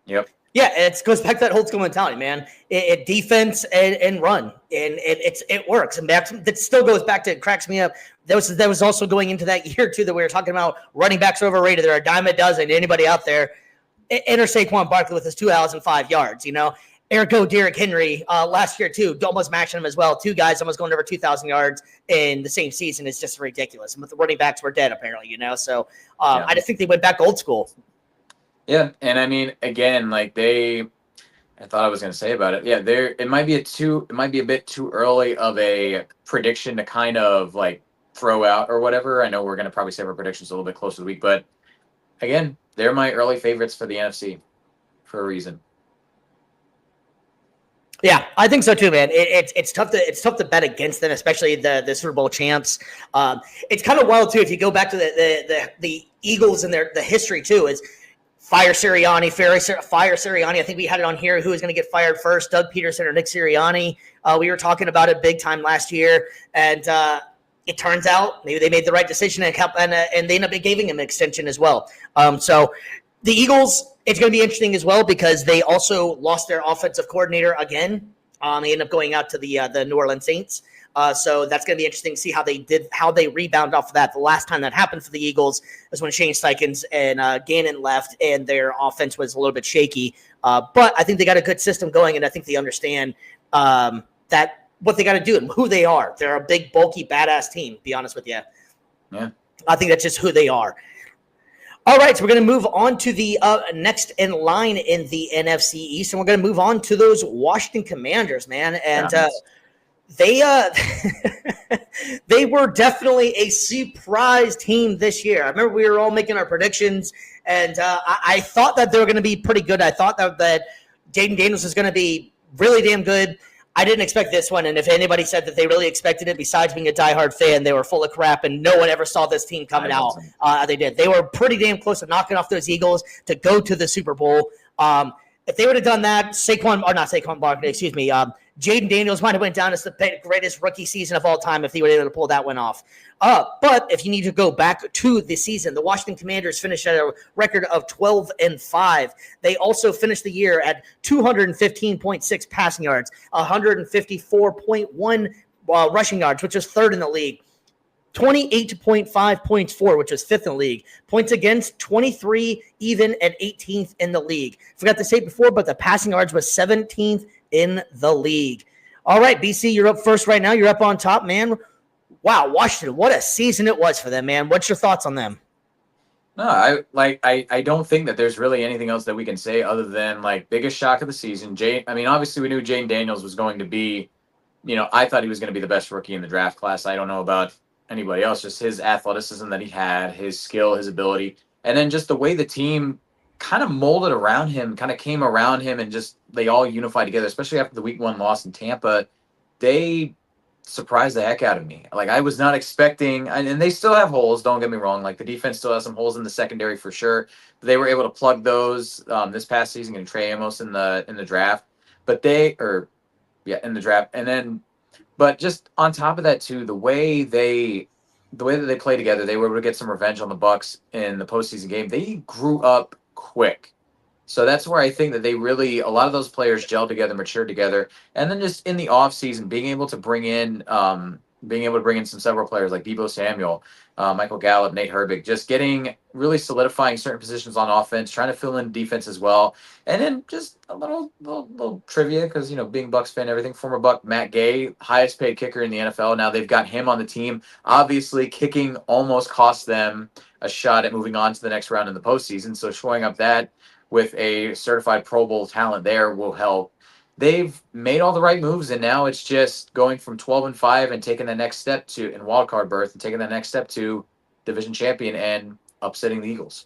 Yep. Yeah, it goes back to that old school mentality, man. It defense and run, and it works. And that still goes back to, it cracks me up. That was also going into that year too that we were talking about running backs overrated. They're a dime a dozen. Anybody out there? Enter Saquon Barkley with his 2,005 yards, Ergo Derrick Henry last year too, almost matching him as well. Two guys almost going over 2,000 yards in the same season is just ridiculous. But the running backs were dead apparently, So I just think they went back old school. Yeah, and I mean, again, like I thought I was going to say about it. Yeah, it might be a bit too early of a prediction to kind of like throw out or whatever. I know we're going to probably save our predictions a little bit closer to the week, but again, they're my early favorites for the NFC for a reason. Yeah, I think so too, man. It's tough to bet against them, especially the Super Bowl champs. It's kind of wild too if you go back to the Eagles and the history too. Is fire Sirianni. I think we had it on here. Who was going to get fired first, Doug Peterson or Nick Sirianni? We were talking about it big time last year, and it turns out maybe they made the right decision and they ended up giving him an extension as well. So the Eagles. It's going to be interesting as well because they also lost their offensive coordinator again. They ended up going out to the New Orleans Saints. So that's going to be interesting to see how they rebound off of that. The last time that happened for the Eagles was when Shane Steichens and Gannon left, and their offense was a little bit shaky. But I think they got a good system going, and I think they understand that what they got to do and who they are. They're a big, bulky, badass team. To be honest with you, yeah, I think that's just who they are. All right, so we're going to move on to the next in line in the NFC East, and we're going to move on to those Washington Commanders, man. And they were definitely a surprise team this year. I remember we were all making our predictions, and I thought that they were going to be pretty good. I thought that Jaden Daniels was going to be really damn good. I didn't expect this one, and if anybody said that they really expected it, besides being a diehard fan, they were full of crap, and no one ever saw this team coming out. They did. They were pretty damn close to knocking off those Eagles to go to the Super Bowl. If they would have done that, Jaden Daniels might have went down as the greatest rookie season of all time if he were able to pull that one off. But if you need to go back to the season, the Washington Commanders finished at a record of 12-5. They also finished the year at 215.6 passing yards, 154.1 rushing yards, which was third in the league. 28.5 points for, which was fifth in the league. Points against, 23 even at 18th in the league. Forgot to say it before, but the passing yards was 17th in the league. All right, BC, you're up first right now. You're up on top, man. Wow, Washington, what a season it was for them, man. What's your thoughts on them? No, I don't think that there's really anything else that we can say other than like biggest shock of the season. Obviously we knew Jaden Daniels was going to be, I thought he was going to be the best rookie in the draft class. I don't know about anybody else, just his athleticism that he had, his skill, his ability, and then just the way the team kind of molded around him, kind of came around him, and just they all unified together, especially after the week 1 loss in Tampa. They surprised the heck out of me. Like, I was not expecting, and they still have holes, don't get me wrong. Like, the defense still has some holes in the secondary for sure. But they were able to plug those this past season and Trey Amos in the draft. In the draft. And then, but just on top of that too, the way that they play together, they were able to get some revenge on the Bucs in the postseason game. They grew up quick. So that's where I think that a lot of those players gelled together, matured together. And then just in the offseason, being able to bring in several players like Deebo Samuel, Michael Gallup, Nate Herbig, just really solidifying certain positions on offense, trying to fill in defense as well. And then just a little trivia, because, being Bucs fan, everything, former Buck Matt Gay, highest paid kicker in the NFL. Now they've got him on the team. Obviously, kicking almost cost them a shot at moving on to the next round in the postseason. So showing up that with a certified Pro Bowl talent there will help. They've made all the right moves, and now it's just going from 12-5 and taking the next step in wildcard berth and taking the next step to division champion and upsetting the Eagles.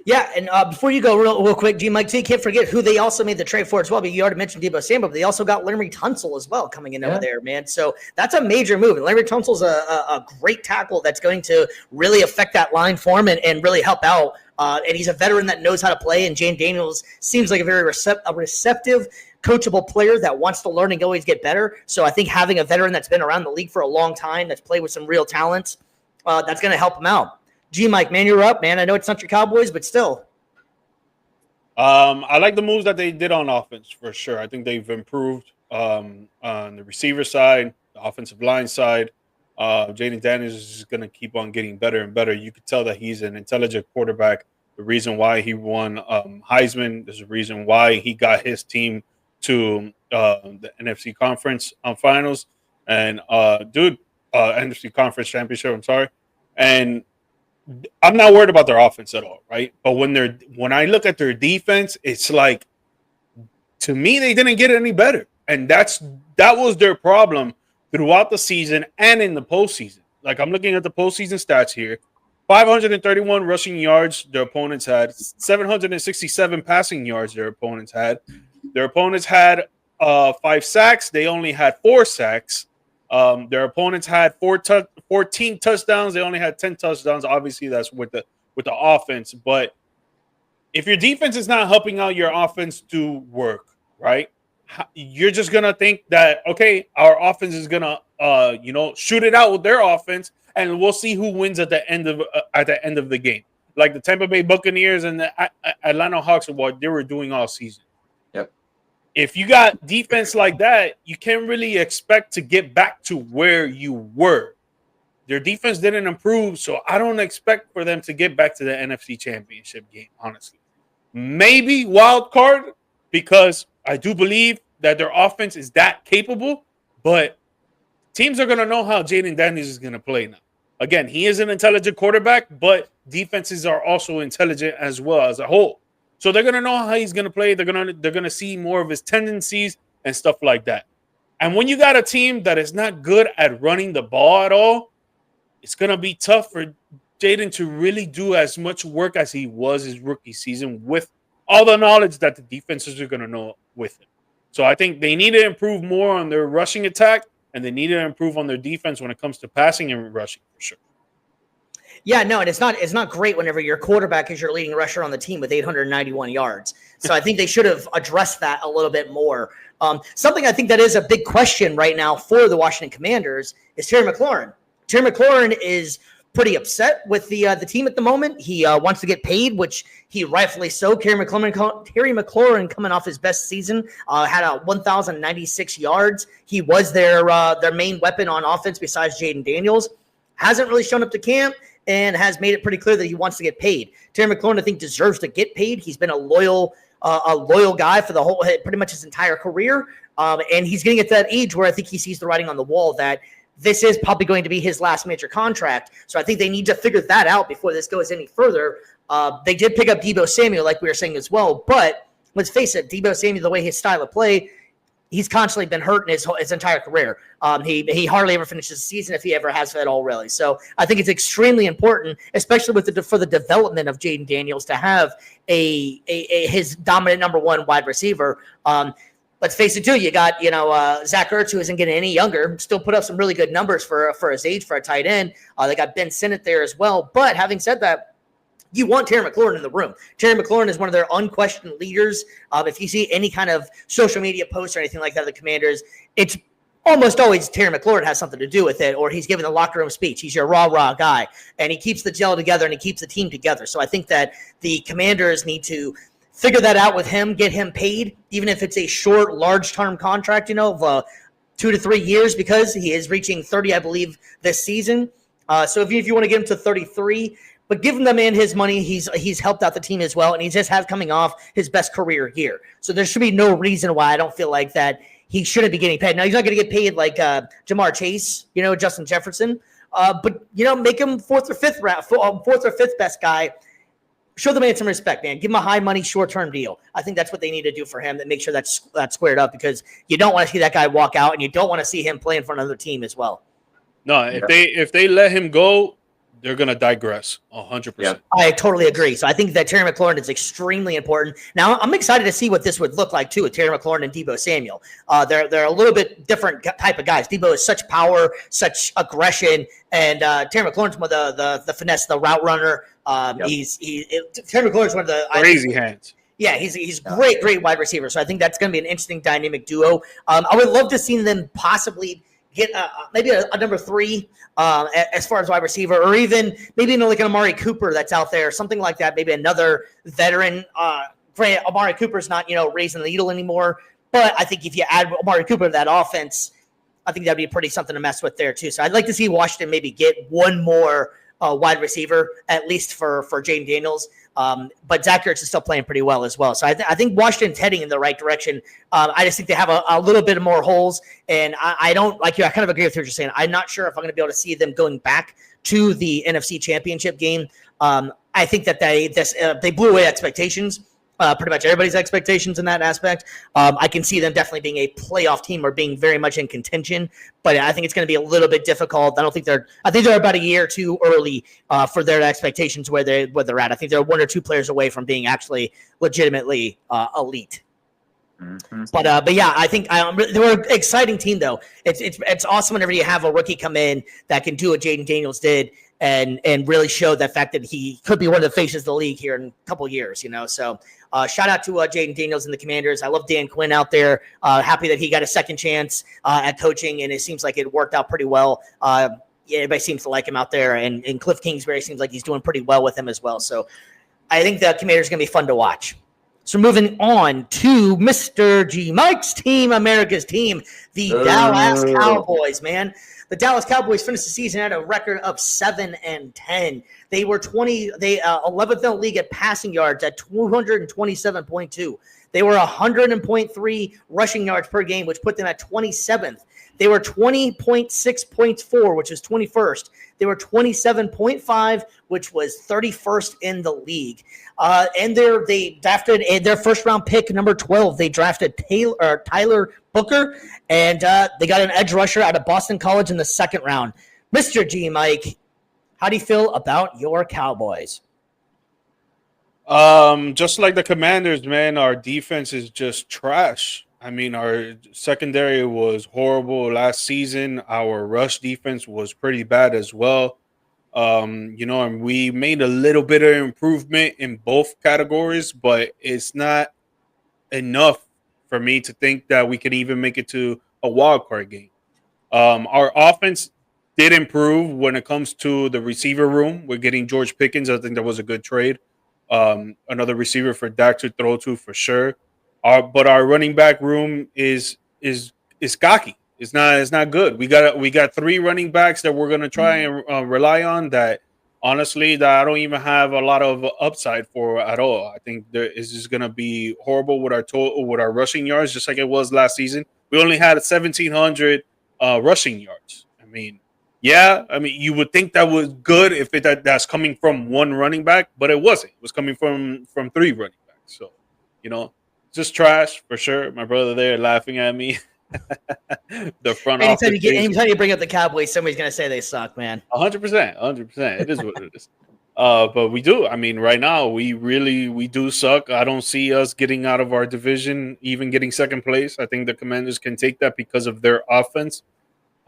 Yeah, and before you go real quick, G-Mike, too, you can't forget who they also made the trade for as well. But you already mentioned Deebo Samuel, but they also got Larry Tunsil as well coming in over there, man. So that's a major move. And Larry Tunsil's a great tackle that's going to really affect that line for him and really help out. And he's a veteran that knows how to play. And Jaden Daniels seems like a very receptive, coachable player that wants to learn and always get better. So I think having a veteran that's been around the league for a long time, that's played with some real talent, that's going to help him out. G-Mike, man, you're up, man. I know it's not your Cowboys, but still. I like the moves that they did on offense for sure. I think they've improved on the receiver side, the offensive line side. Jaden Daniels is going to keep on getting better and better. You could tell that he's an intelligent quarterback the reason why he won Heisman. There's a reason why he got his team to the NFC Conference Finals and NFC Conference Championship. I'm sorry, and I'm not worried about their offense at all, right? But when I look at their defense, it's like, to me, they didn't get any better, and that was their problem throughout the season and in the postseason. Like, I'm looking at the postseason stats here. 531 rushing yards their opponents had. 767 passing yards their opponents had. Their opponents had 5 sacks. They only had 4 sacks. Their opponents had 14 touchdowns. They only had 10 touchdowns. Obviously, that's with the offense. But if your defense is not helping out your offense to work, right, you're just gonna think that, okay, our offense is gonna shoot it out with their offense, and we'll see who wins at the end of the game, like the Tampa Bay Buccaneers and the Atlanta Hawks are what they were doing all season. Yep. If you got defense like that, you can't really expect to get back to where you were. Their defense didn't improve, so I don't expect for them to get back to the NFC Championship game, honestly. Maybe wild card, because I do believe that their offense is that capable, but teams are going to know how Jaden Daniels is going to play now. Again, he is an intelligent quarterback, but defenses are also intelligent as well as a whole. So they're going to know how he's going to play. They're going to see more of his tendencies and stuff like that. And when you got a team that is not good at running the ball at all, it's going to be tough for Jaden to really do as much work as he was his rookie season with all the knowledge that the defenses are going to know with him. So I think they need to improve more on their rushing attack, and they need to improve on their defense when it comes to passing and rushing, for sure. Yeah, no, and it's not great whenever your quarterback is your leading rusher on the team with 891 yards. So I think they should have addressed that a little bit more. Something I think that is a big question right now for the Washington Commanders is Terry McLaurin. Terry McLaurin is pretty upset with the team at the moment. He wants to get paid, which he rightfully so. Terry McLaurin coming off his best season, had 1,096 yards. He was their main weapon on offense besides Jaden Daniels. Hasn't really shown up to camp and has made it pretty clear that he wants to get paid. Terry McLaurin, I think, deserves to get paid. He's been a loyal guy for pretty much his entire career, and he's getting at that age where I think he sees the writing on the wall that this is probably going to be his last major contract. So I think they need to figure that out before this goes any further. They did pick up Deebo Samuel, like we were saying as well. But let's face it, Deebo Samuel, the way his style of play, he's constantly been hurt in his entire career. He hardly ever finishes the season if he ever has at all, really. So I think it's extremely important, especially for the development of Jaden Daniels, to have his dominant number one wide receiver. Let's face it, too. You got, Zach Ertz, who isn't getting any younger, still put up some really good numbers for his age for a tight end. They got Ben Sinnott there as well. But having said that, you want Terry McLaurin in the room. Terry McLaurin is one of their unquestioned leaders. If you see any kind of social media posts or anything like that of the Commanders, it's almost always Terry McLaurin has something to do with it, or he's giving the locker room speech. He's your rah-rah guy, and he keeps the gel together, and he keeps the team together. So I think that the Commanders need to figure that out with him, get him paid, even if it's a short, large-term contract, of 2 to 3 years, because he is reaching 30, I believe, this season. So if you want to get him to 33, but giving the man his money, he's helped out the team as well, and he just has coming off his best career year. So there should be no reason why I don't feel like that he shouldn't be getting paid. Now, he's not going to get paid like Jamar Chase, Justin Jefferson, but, make him fourth or fifth best guy. Show the man some respect, man. Give him a high money, short-term deal. I think that's what they need to do for him to make sure that's squared up, because you don't want to see that guy walk out, and you don't want to see him playing for another team as well. No, if they let him go, they're going to digress 100%. Yeah. I totally agree. So I think that Terry McLaurin is extremely important. Now, I'm excited to see what this would look like, too, with Terry McLaurin and Deebo Samuel. They're a little bit different type of guys. Deebo is such power, such aggression, and Terry McLaurin's one of the finesse, the route runner. Terry McLaurin's one of the crazy hands. Yeah, he's great wide receiver. So I think that's going to be an interesting dynamic duo. I would love to see them possibly get maybe a number 3 as far as wide receiver, or even maybe like an Amari Cooper that's out there, something like that. Maybe another veteran. Amari Cooper's not raising the needle anymore, but I think if you add Amari Cooper to that offense, I think that'd be pretty something to mess with there too. So I'd like to see Washington maybe get one more wide receiver, at least for Jaden Daniels. But Zach Ertz is still playing pretty well as well. So I think Washington's heading in the right direction. I just think they have a little bit more holes. And I don't like you. I kind of agree with what you're saying. I'm not sure if I'm going to be able to see them going back to the NFC Championship game. I think that they blew away expectations. Pretty much everybody's expectations in that aspect. I can see them definitely being a playoff team or being very much in contention, but I think it's going to be a little bit difficult. I think they're about a year too early for their expectations where they're at. I think they're 1 or 2 players away from being actually legitimately elite. Mm-hmm. But yeah, I think they were an exciting team though. It's awesome whenever you have a rookie come in that can do what Jaden Daniels did and really show the fact that he could be one of the faces of the league here in a couple of years. So. Shout out to Jaden Daniels and the Commanders. I love Dan Quinn out there. Happy that he got a second chance at coaching, and it seems like it worked out pretty well. Everybody seems to like him out there, and Cliff Kingsbury seems like he's doing pretty well with him as well. So I think the Commanders are going to be fun to watch. So moving on to Mr. G Mike's team, America's team, the Dallas Cowboys, man. The Dallas Cowboys finished the season at a record of 7-10. They were 11th in the league at passing yards at 227.2. They were 100.3 rushing yards per game, which put them at 27th. They were 20.6 points for, which is 21st. They were 27.5, which was 31st in the league. And they drafted their first round pick, number 12. They drafted Tyler Booker, and they got an edge rusher out of Boston College in the second round. Mr. G Mike, how do you feel about your Cowboys? Just like the Commanders, man, our defense is just trash. I mean, our secondary was horrible last season. Our rush defense was pretty bad as well. And we made a little bit of improvement in both categories, but it's not enough for me to think that we could even make it to a wild card game. Our offense did improve when it comes to the receiver room. We're getting George Pickens. I think that was a good trade. Another receiver for Dak to throw to for sure. But our running back room is cocky. It's not good. We got 3 running backs that we're gonna try and rely on. That honestly, that I don't even have a lot of upside for at all. I think it's just gonna be horrible with our rushing yards, just like it was last season. We only had 1,700 rushing yards. I mean, you would think that was good if that's coming from one running back, but it wasn't. It was coming from 3 running backs. So, just trash for sure. My brother there laughing at me. The front office. Anytime you bring up the Cowboys, somebody's gonna say they suck, man. 100%. It is what it is. But we do. I mean, right now we do suck. I don't see us getting out of our division, even getting second place. I think the Commanders can take that because of their offense.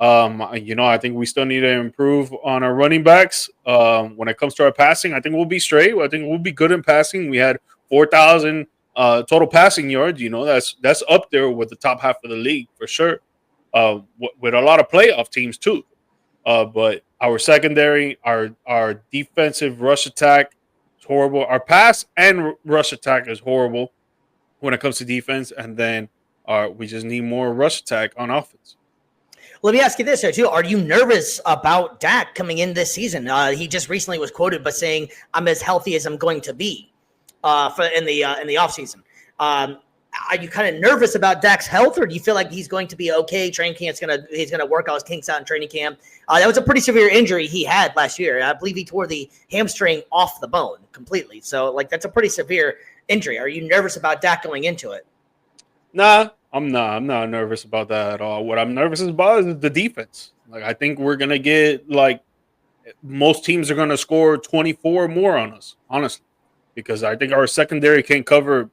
I think we still need to improve on our running backs. When it comes to our passing, I think we'll be straight. I think we'll be good in passing. We had 4,000 total passing yards. That's up there with the top half of the league for sure. With a lot of playoff teams too. But our secondary, our defensive rush attack is horrible. Our pass and rush attack is horrible when it comes to defense. And then we just need more rush attack on offense. Let me ask you this here too. Are you nervous about Dak coming in this season? He just recently was quoted by saying, "I'm as healthy as I'm going to be." In the offseason. Are you kind of nervous about Dak's health, or do you feel like he's going to be okay? Training camp's he's gonna work all his kinks out in training camp. That was a pretty severe injury he had last year. I believe he tore the hamstring off the bone completely. So that's a pretty severe injury. Are you nervous about Dak going into it? Nah, I'm not nervous about that at all. What I'm nervous about is the defense. I think we're gonna get most teams are gonna score 24 more on us, honestly. Because I think our secondary can't cover.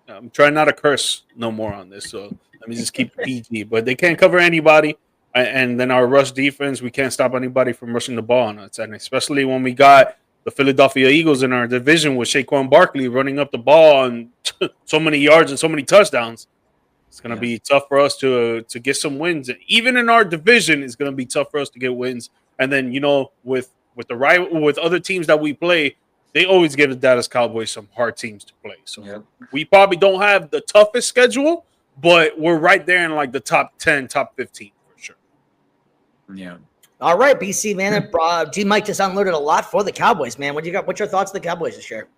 I'm trying not to curse no more on this, so let me just keep PG. But they can't cover anybody, and then our rush defense, we can't stop anybody from rushing the ball on us, and especially when we got the Philadelphia Eagles in our division with Saquon Barkley running up the ball and so many yards and so many touchdowns. It's going to be tough for us to get some wins. Even in our division, it's going to be tough for us to get wins. And then with other teams that we play. They always give the Dallas Cowboys some hard teams to play. So we probably don't have the toughest schedule, but we're right there in the top 10, top 15 for sure. Yeah. All right, BC, man. G Mike just unloaded a lot for the Cowboys, man. What you got? What's your thoughts on the Cowboys this year?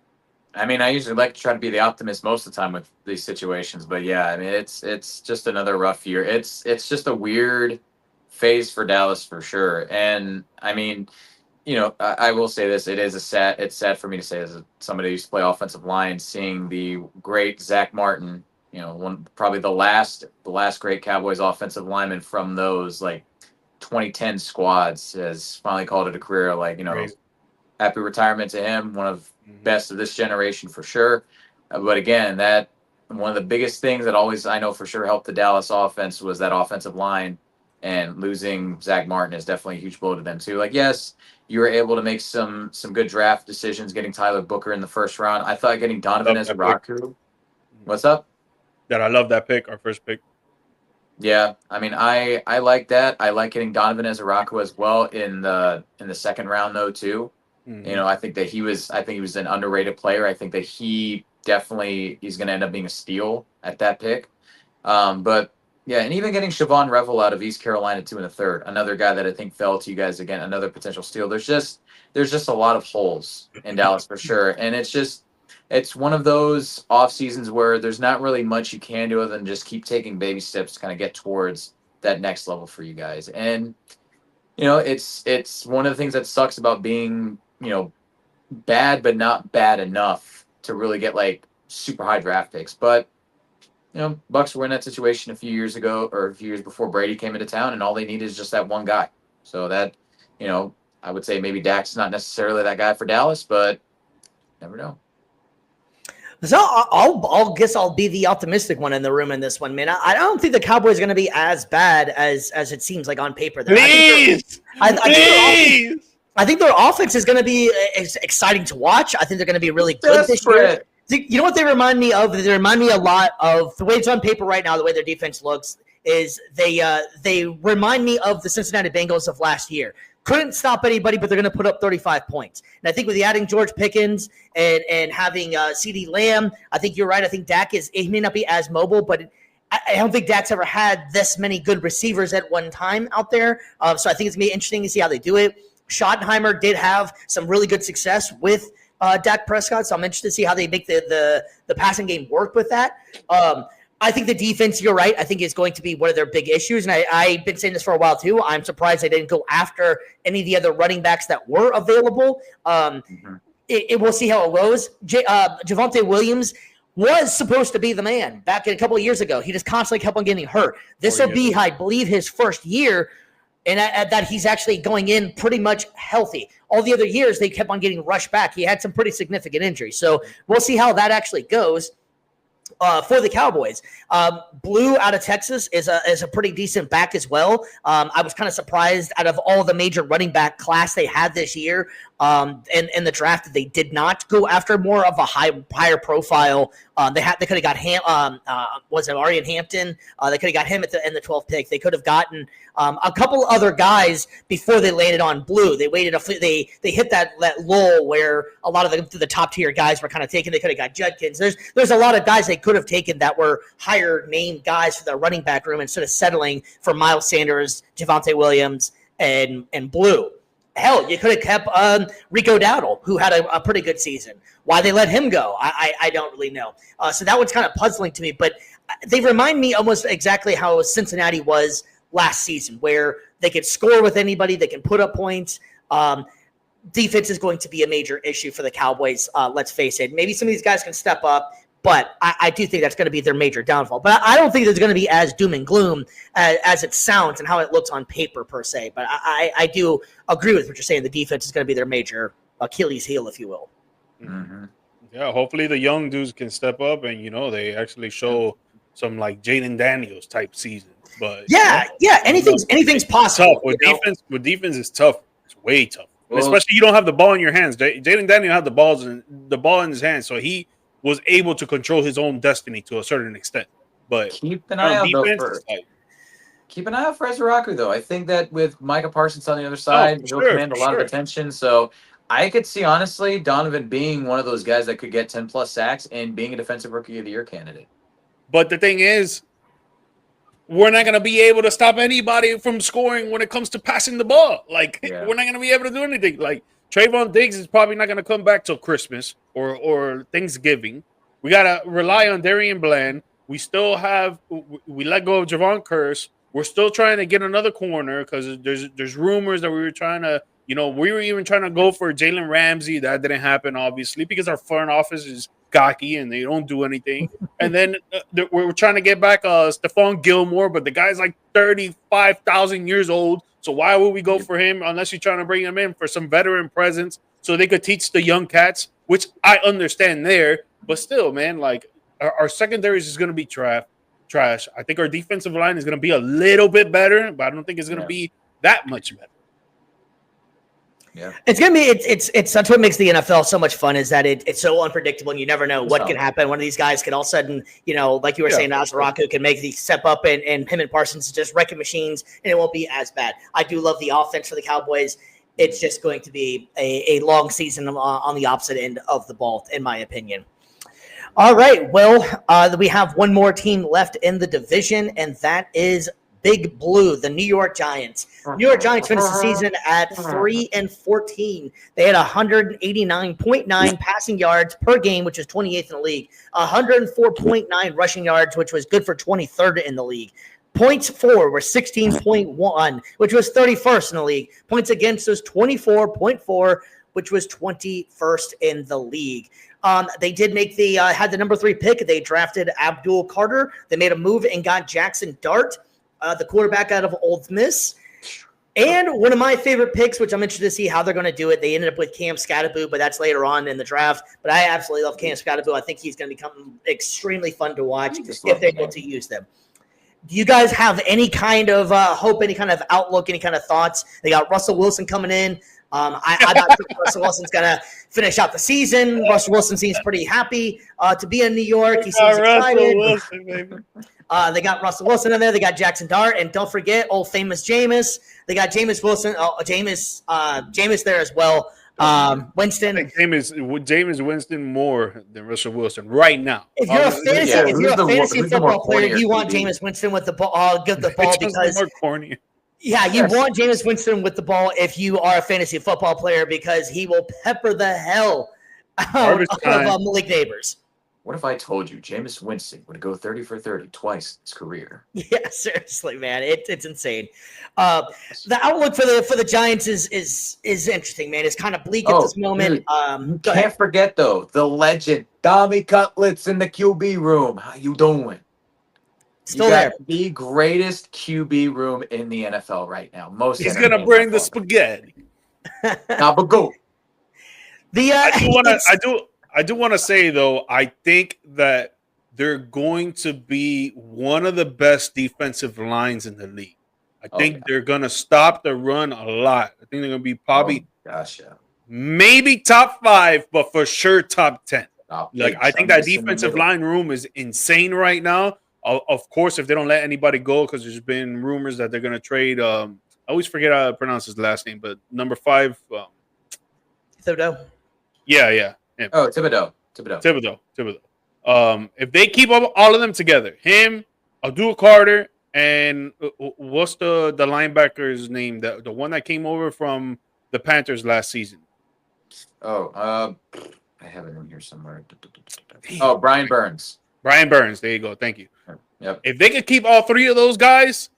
I mean, I usually like to try to be the optimist most of the time with these situations, but yeah, I mean, it's just another rough year. It's just a weird phase for Dallas for sure. And I mean, I will say this: it's sad for me to say as somebody who used to play offensive line, seeing the great Zach Martin, probably the last great Cowboys offensive lineman from those like 2010 squads has finally called it a career. Like, Crazy. happy retirement to him. One of Mhm. best of this generation for sure. But again, that one of the biggest things that always I know for sure helped the Dallas offense was that offensive line, and losing Zach Martin is definitely a huge blow to them too. Like, yes, you were able to make some good draft decisions, getting Tyler Booker in the first round. I thought getting Donovan Love that pick. Ezraku. What's up? That I love that pick, our first pick. Yeah, I mean, I like that. I like getting Donovan Ezraku as well in the second round though too. Mhm. I think he was an underrated player. I think that he definitely is going to end up being a steal at that pick. But yeah, and even getting Siobhan Revel out of East Carolina too in the third, another guy that I think fell to you guys again, another potential steal. There's just a lot of holes in Dallas for sure, and it's one of those off seasons where there's not really much you can do other than just keep taking baby steps to kind of get towards that next level for you guys. And it's one of the things that sucks about being bad but not bad enough to really get like super high draft picks. But Bucks were in that situation a few years ago or a few years before Brady came into town, and all they need is just that one guy. So that I would say maybe Dak's not necessarily that guy for Dallas, but never know. So I'll guess I'll be the optimistic one in the room in this one, man. I don't think the Cowboys are going to be as bad as it seems like on paper. Please, I think their offense is going to be exciting to watch. I think they're going to be really good this year. You know what they remind me of? They remind me a lot of the way it's on paper right now. The way their defense looks is they remind me of the Cincinnati Bengals of last year. Couldn't stop anybody, but they're going to put up 35 points. And I think with the adding George Pickens and having CeeDee Lamb, I think you're right. I think Dak he may not be as mobile, but I don't think Dak's ever had this many good receivers at one time out there. So I think it's going to be interesting to see how they do it. Schottenheimer did have some really good success with Dak Prescott, so I'm interested to see how they make the passing game work with that. I think the defense, you're right, I think is going to be one of their big issues, and I've been saying this for a while too. I'm surprised they didn't go after any of the other running backs that were available. We'll see how it goes. Javonte Williams was supposed to be the man back a couple of years ago. He just constantly kept on getting hurt. This will be, I believe, his first year, and that he's actually going in pretty much healthy. All the other years, they kept on getting rushed back. He had some pretty significant injuries. So we'll see how that actually goes for the Cowboys. Blue out of Texas is a pretty decent back as well. I was kind of surprised out of all the major running back class they had this year in the draft that they did not go after more of a higher profile. They could have got was it Arian Hampton? They could have got him in the 12th pick. They could have gotten a couple other guys before they landed on Blue. They waited they hit that lull where a lot of the top tier guys were kind of taken. They could have got Judkins. There's a lot of guys they could have taken that were higher name guys for their running back room instead of settling for Miles Sanders, Javonte Williams, and Blue. Hell, you could have kept Rico Dowdle, who had a pretty good season. Why they let him go, I don't really know. So that one's kind of puzzling to me. But they remind me almost exactly how Cincinnati was last season, where they could score with anybody, they can put up points. Defense is going to be a major issue for the Cowboys, let's face it. Maybe some of these guys can step up, but I do think that's going to be their major downfall. But I don't think it's going to be as doom and gloom as it sounds and how it looks on paper per se. But I do agree with what you're saying. The defense is going to be their major Achilles heel, if you will. Mm-hmm. Yeah, hopefully the young dudes can step up and, they actually show some like Jaden Daniels type season. But anything's possible. Tough. With defense is tough. It's way tough. Well, especially you don't have the ball in your hands. Jaden Daniels had the ball in his hands, so he was able to control his own destiny to a certain extent. But keep an eye out for Ezraku, though. I think that with Micah Parsons on the other side, he'll command a lot of attention. So I could see, honestly, Donovan being one of those guys that could get 10-plus sacks and being a defensive rookie of the year candidate. But the thing is, we're not going to be able to stop anybody from scoring when it comes to passing the ball. Like, we're not going to be able to do anything. Like, Trayvon Diggs is probably not going to come back till Christmas or Thanksgiving. We got to rely on Darian Bland. We still have – we let go of Javon Curse. We're still trying to get another corner because there's rumors that we were trying to – we were even trying to go for Jalen Ramsey. That didn't happen, obviously, because our front office is cocky and they don't do anything. And then we're trying to get back Stephon Gilmore, but the guy's like 35,000 years old. So why would we go for him unless you're trying to bring him in for some veteran presence so they could teach the young cats, which I understand there. But still, man, like our secondary is going to be trash. I think our defensive line is going to be a little bit better, but I don't think it's going to be that much better. Yeah, it's gonna be. It's that's what makes the NFL so much fun is that it's so unpredictable and you never know what can happen. One of these guys could all of a sudden, like you were saying, Azaraku can make the step up and him and Parsons just wrecking machines and it won't be as bad. I do love the offense for the Cowboys. It's just going to be a long season on the opposite end of the ball, in my opinion. All right, well, we have one more team left in the division, and that is Big Blue, the New York Giants. New York Giants finished the season at 3-14. They had 189.9 passing yards per game, which is 28th in the league. 104.9 rushing yards, which was good for 23rd in the league. Points for were 16.1, which was 31st in the league. Points against was 24.4, which was 21st in the league. They did make had the number 3 pick. They drafted Abdul Carter. They made a move and got Jackson Dart, the quarterback out of Ole Miss. And one of my favorite picks, which I'm interested to see how they're going to do it. They ended up with Cam Skattebo, but that's later on in the draft. But I absolutely love Cam Skattebo. I think he's going to become extremely fun to watch if they're able to use them. Do you guys have any kind of hope, any kind of outlook, any kind of thoughts? They got Russell Wilson coming in. I thought Russell Wilson's going to finish out the season. Russell Wilson seems pretty happy to be in New York. He seems excited. Wilson, baby. They got Russell Wilson in there. They got Jackson Dart. And don't forget, old famous Jameis. They got Jameis Wilson. Jameis there as well. Winston. I think Jameis Winston more than Russell Wilson right now. If you're a fantasy football player, you want Jameis Winston with the ball. Give the ball because more corny. Yeah, you want Jameis Winston with the ball if you are a fantasy football player because he will pepper the hell out of Malik Neighbors. What if I told you Jameis Winston would go 30 for 30 twice in his career? Yeah, seriously, man, it's insane. The outlook for the Giants is interesting, man. It's kind of bleak at this moment. Dude, can't forget though the legend Dommy Cutlets in the QB room. How you doing? Still there. The greatest QB room in the NFL right now. He's gonna bring the spaghetti. Go. I do want to say though, I think that they're going to be one of the best defensive lines in the league. I think they're gonna stop the run a lot. I think they're gonna be probably maybe top 5, but for sure top 10. I think that defensive line room is insane right now. Of course, if they don't let anybody go, because there's been rumors that they're going to trade. I always forget how to pronounce his last name, but number 5. Thibodeau. Yeah. Oh, Thibodeau. If they keep all of them together, him, Abdul Carter, and what's the linebacker's name? The one that came over from the Panthers last season. I have it in here somewhere. Oh, Brian Burns. There you go. Thank you. Yep. If they could keep all 3 of those guys,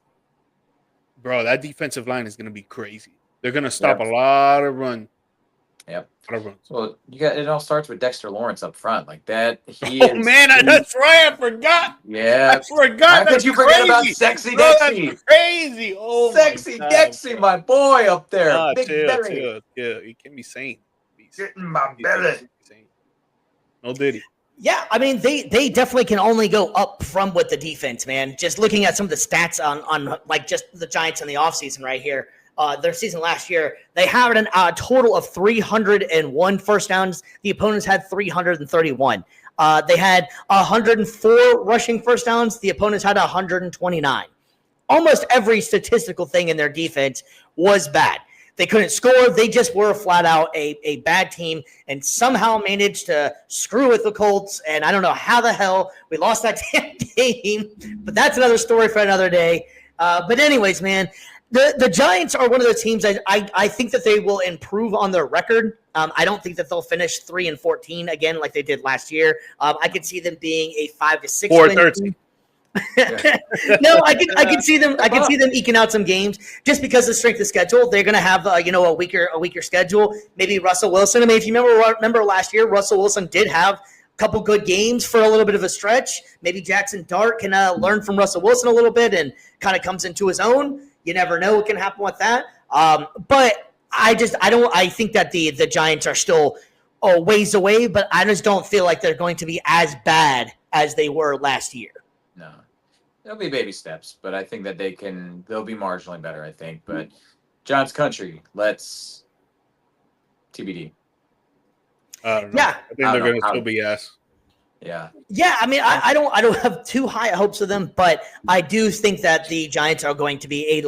bro, that defensive line is going to be crazy. They're going to stop a lot of run. Yep. A lot of runs. Well, it all starts with Dexter Lawrence up front like that. That's right. I forgot. Yeah. I forgot. How could you forget about Sexy Dexy? That's crazy. Oh, Sexy Dexy, my boy up there. Big chill. You can't be sane. Get in my belly. No Diddy. Yeah, I mean, they definitely can only go up from with the defense, man. Just looking at some of the stats on like just the Giants in the offseason right here. Their season last year, they had a total of 301 first downs. The opponents had 331. They had 104 rushing first downs. The opponents had 129. Almost every statistical thing in their defense was bad. They couldn't score. They just were flat out a bad team and somehow managed to screw with the Colts. And I don't know how the hell we lost that damn game, but that's another story for another day. But anyways, man, the Giants are one of those teams I think that they will improve on their record. I don't think that they'll finish 3-14 again like they did last year. I could see them being a 5-6 win team. No, I can see them. I can see them eking out some games just because of the strength of schedule. They're going to have a weaker schedule. Maybe Russell Wilson. I mean, if you remember last year, Russell Wilson did have a couple good games for a little bit of a stretch. Maybe Jackson Dart can learn from Russell Wilson a little bit and kind of comes into his own. You never know what can happen with that. But I think that the Giants are still a ways away, but I just don't feel like they're going to be as bad as they were last year. No, there'll be baby steps, but I think that they'll be marginally better, I think. But Giants country, let's TBD. I don't know. Yeah. I think they're going to still be ass. Yeah. Yeah, I mean, I don't have too high hopes of them, but I do think that the Giants are going to be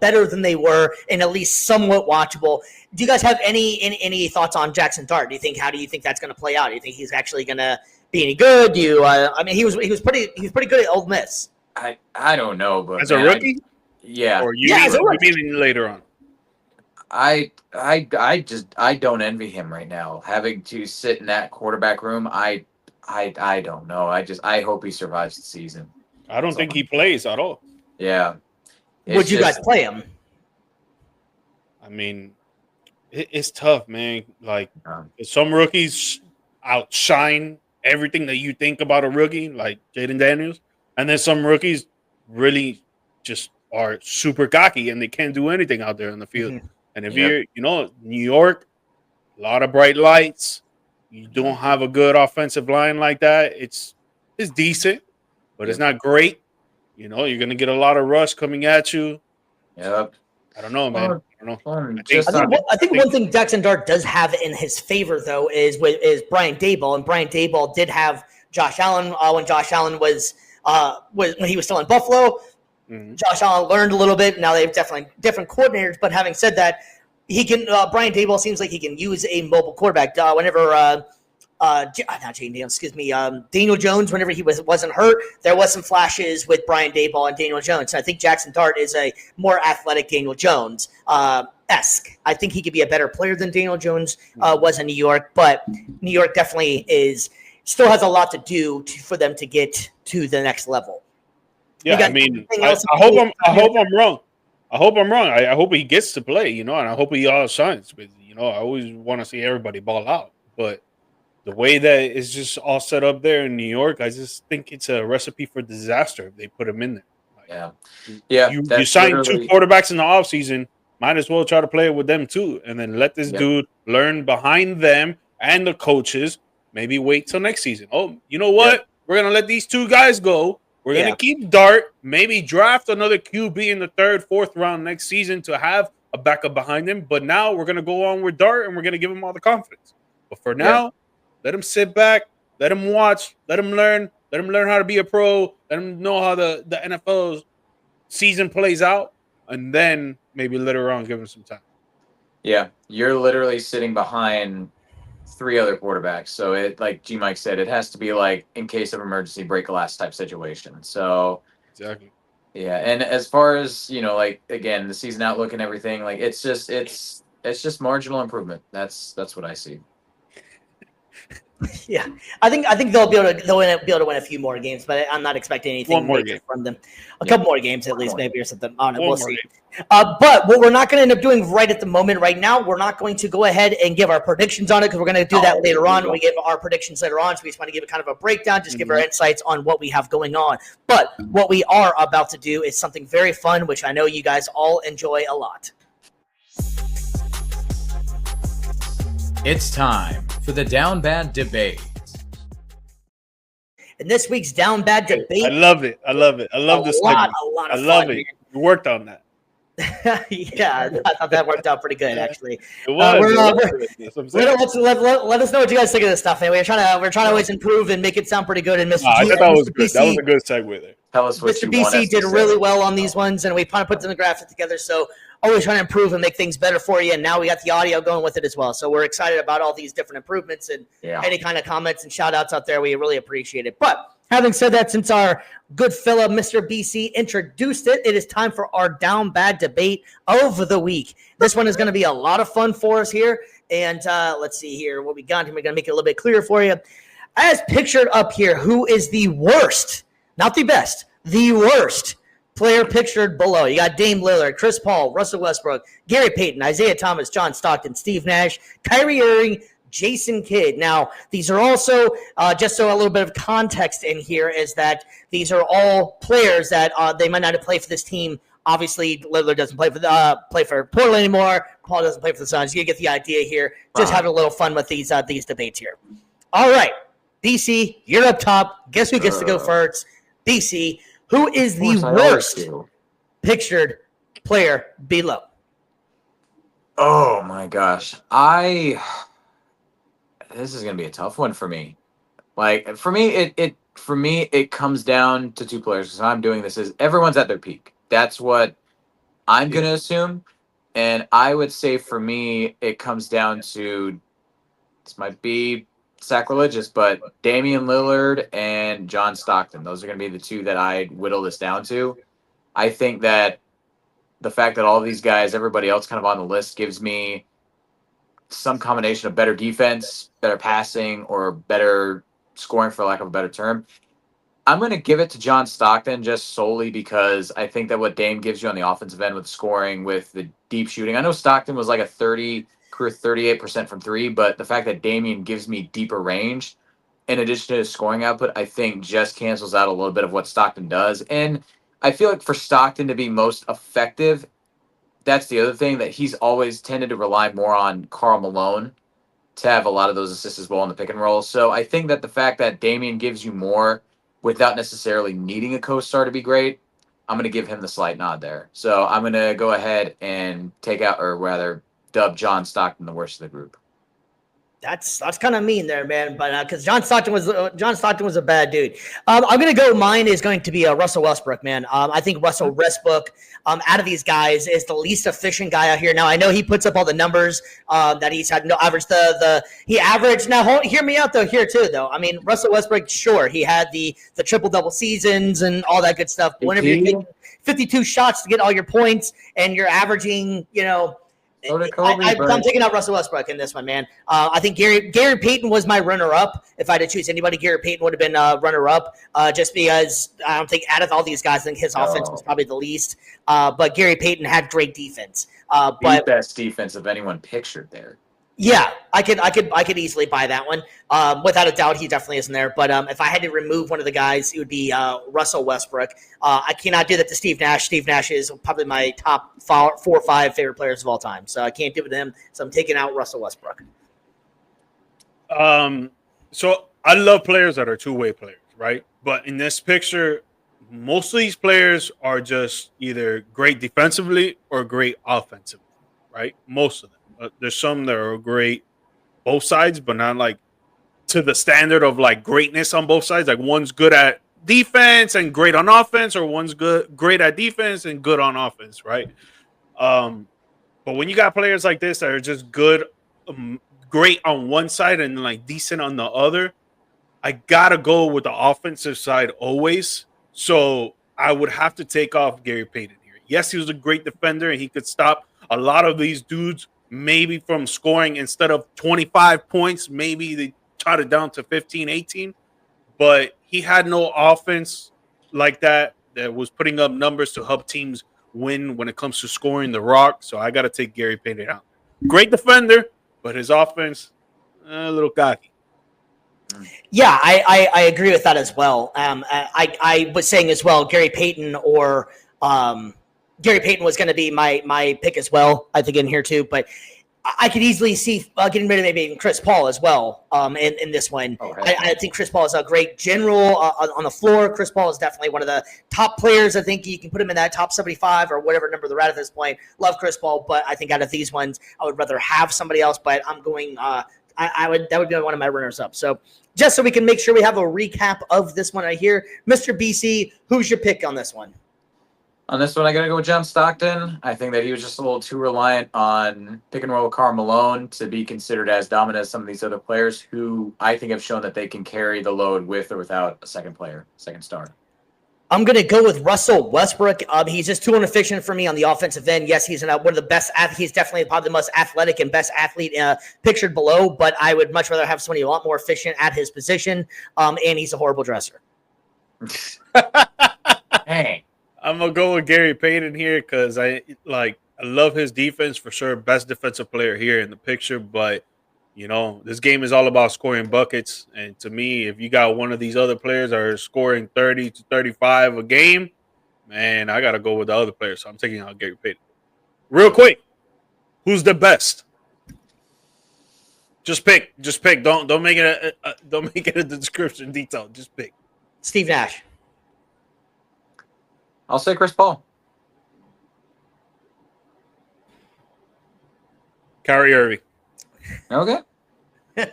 better than they were and at least somewhat watchable. Do you guys have any thoughts on Jackson Dart? How do you think that's going to play out? Do you think he's actually going to be any good? I mean, he was pretty good at Ole Miss. I don't know, but as a rookie, yeah, as a rookie. You mean later on? I don't envy him right now. Having to sit in that quarterback room, I don't know. I hope he survives the season. I don't think he plays at all. Yeah. Would you guys play him? I mean, it's tough, man. Like some rookies outshine everything that you think about a rookie, like Jaden Daniels, and then some rookies really just are super cocky and they can't do anything out there on the field. Mm-hmm. And if you're, New York, a lot of bright lights. You don't have a good offensive line like that. It's decent, but it's not great. You're going to get a lot of rush coming at you. Yep. I don't know, man. I don't know. I think one thing Jackson Dart does have in his favor, though, is Brian Daboll. And Brian Daboll did have Josh Allen when Josh Allen was when he was still in Buffalo. Mm-hmm. Josh Allen learned a little bit. Now they have definitely different coordinators. But having said that, he can. Brian Daboll seems like he can use a mobile quarterback. Whenever not Jane Daniels, excuse me, Daniel Jones. Whenever he wasn't hurt, there was some flashes with Brian Daboll and Daniel Jones. And I think Jackson Dart is a more athletic Daniel Jones esque. I think he could be a better player than Daniel Jones was in New York, but New York definitely still has a lot to do for them to get to the next level. Yeah, I mean, I hope I'm wrong. I hope I'm wrong. I hope he gets to play, and I hope he all shines. But I always want to see everybody ball out. But the way that it's just all set up there in New York, I just think it's a recipe for disaster if they put him in there. Yeah. You sign two quarterbacks in the offseason, might as well try to play it with them too, and then let this dude learn behind them and the coaches. Maybe wait till next season. Oh, you know what? Yep. We're gonna let these two guys go. We're going to keep Dart, maybe draft another QB in the 3rd, 4th round next season to have a backup behind him. But now we're going to go on with Dart, and we're going to give him all the confidence. But for now, let him sit back, let him watch, let him learn how to be a pro, let him know how the NFL season plays out, and then maybe later on give him some time. Yeah, you're literally sitting behind 3 other quarterbacks. So it, like G Mike said, it has to be like in case of emergency break glass type situation. So exactly. Yeah. And as far as, like again, the season outlook and everything, like it's just marginal improvement. That's what I see. Yeah, I think they'll be able to win a few more games, but I'm not expecting anything major from them. A couple more games at least, maybe, or something. I don't know. We'll see. But what we're not going to end up doing right at the moment, right now, we're not going to go ahead and give our predictions on it because we're going to do that later on. When we give our predictions later on, so we just want to give it kind of a breakdown, just give our insights on what we have going on. But what we are about to do is something very fun, which I know you guys all enjoy a lot. It's time for the Down Bad Debate. In this week's Down Bad Debate, I love it. I love this. A lot of love fun, it. You worked on that. Yeah, I thought that worked out pretty good, actually. It was. Let us know what you guys think of this stuff. Man. We're trying to always improve and make it sound pretty good. And I thought that was good. That was a good segue there. Tell us what Mr. BC did really well on these ones, and we kind of put the graphic together. So always trying to improve and make things better for you. And now we got the audio going with it as well. So we're excited about all these different improvements and any kind of comments and shout outs out there. We really appreciate it. But having said that, since our good fella, Mr. BC, introduced it, it is time for our down bad debate of the week. This one is going to be a lot of fun for us here. And let's see here what we got here. We're going to make it a little bit clearer for you. As pictured up here, who is the worst, not the best, the worst player pictured below? You got Dame Lillard, Chris Paul, Russell Westbrook, Gary Payton, Isaiah Thomas, John Stockton, Steve Nash, Kyrie Irving, Jason Kidd. Now, these are also, just so a little bit of context in here, is that these are all players that they might not have played for this team. Obviously, Lillard doesn't play for Portland anymore. Paul doesn't play for the Suns. You get the idea here. Just having a little fun with these debates here. All right. BC, you're up top. Guess who gets to go first? BC, who is the worst pictured player below? Oh my gosh. This is gonna be a tough one for me. Like for me, it comes down to two players. So I'm doing this is everyone's at their peak. That's what I'm gonna assume. And I would say for me, it comes down to, this might be sacrilegious, but Damian Lillard and John Stockton. Those are going to be the two that I whittle this down to. I think that the fact that all of these guys, everybody else kind of on the list, gives me some combination of better defense, better passing, or better scoring, for lack of a better term. I'm going to give it to John Stockton just solely because I think that what Dame gives you on the offensive end with scoring, with the deep shooting. I know Stockton was like a 38% from three, but the fact that Damian gives me deeper range in addition to his scoring output, I think just cancels out a little bit of what Stockton does. And I feel like for Stockton to be most effective, that's the other thing, that he's always tended to rely more on Karl Malone to have a lot of those assists as well in the pick and roll. So I think that the fact that Damian gives you more without necessarily needing a co-star to be great, I'm going to give him the slight nod there. So I'm going to go ahead and take out, or rather dub John Stockton the worst of the group. That's kind of mean there, man. But because John Stockton was a bad dude. I'm gonna go. Mine is going to be Russell Westbrook, man. I think Russell Westbrook, out of these guys, is the least efficient guy out here. Now I know he puts up all the numbers that he's had. No average. He averaged. Now hear me out though. Here too though. I mean Russell Westbrook. Sure, he had the triple double seasons and all that good stuff. But whenever you're getting 52 shots to get all your points and you're averaging, I'm taking out Russell Westbrook in this one, man. I think Gary Payton was my runner-up. If I had to choose anybody, Gary Payton would have been runner-up, just because I don't think out of all these guys, I think his offense was probably the least. But Gary Payton had great defense. But the best defense of anyone pictured there. Yeah, I could easily buy that one. Without a doubt, he definitely isn't there. But if I had to remove one of the guys, it would be Russell Westbrook. I cannot do that to Steve Nash. Steve Nash is probably my top 4 or 5 favorite players of all time. So I can't do it to him. So I'm taking out Russell Westbrook. So I love players that are two-way players, right? But in this picture, most of these players are just either great defensively or great offensively, right? Most of them. There's some that are great both sides, but not like to the standard of like greatness on both sides. Like one's good at defense and great on offense, or one's great at defense and good on offense, right? But when you got players like this that are just good, great on one side and like decent on the other, I gotta go with the offensive side always. So I would have to take off Gary Payton here. Yes, he was a great defender and he could stop a lot of these dudes. Maybe from scoring, instead of 25 points, maybe they shot it down to 15, 18. But he had no offense like that was putting up numbers to help teams win when it comes to scoring the rock. So I got to take Gary Payton out. Great defender, but his offense, a little cocky. Yeah, I agree with that as well. I was saying as well, Gary Payton or Gary Payton was going to be my pick as well, I think, in here too. But I could easily see getting rid of maybe even Chris Paul as well in this one. Okay. I think Chris Paul is a great general on the floor. Chris Paul is definitely one of the top players. I think you can put him in that top 75 or whatever number they're at this point. Love Chris Paul, but I think out of these ones, I would rather have somebody else. But I'm going that would be one of my runners up. So just so we can make sure we have a recap of this one right here, Mr. BC, who's your pick on this one? On this one, I got to go with John Stockton. I think that he was just a little too reliant on pick and roll with Karl Malone to be considered as dominant as some of these other players who I think have shown that they can carry the load with or without a second star. I'm going to go with Russell Westbrook. He's just too inefficient for me on the offensive end. Yes, he's one of the best athletes. He's definitely probably the most athletic and best athlete pictured below, but I would much rather have somebody a lot more efficient at his position, and he's a horrible dresser. Hey. I'm gonna go with Gary Payton here because I love his defense for sure. Best defensive player here in the picture, but this game is all about scoring buckets. And to me, if you got one of these other players that are scoring 30 to 35 a game, man, I gotta go with the other players. So I'm taking out Gary Payton. Real quick, who's the best? Just pick. Don't make it a description detail. Just pick. Steve Nash. I'll say Chris Paul. Kyrie Irving. Okay. That's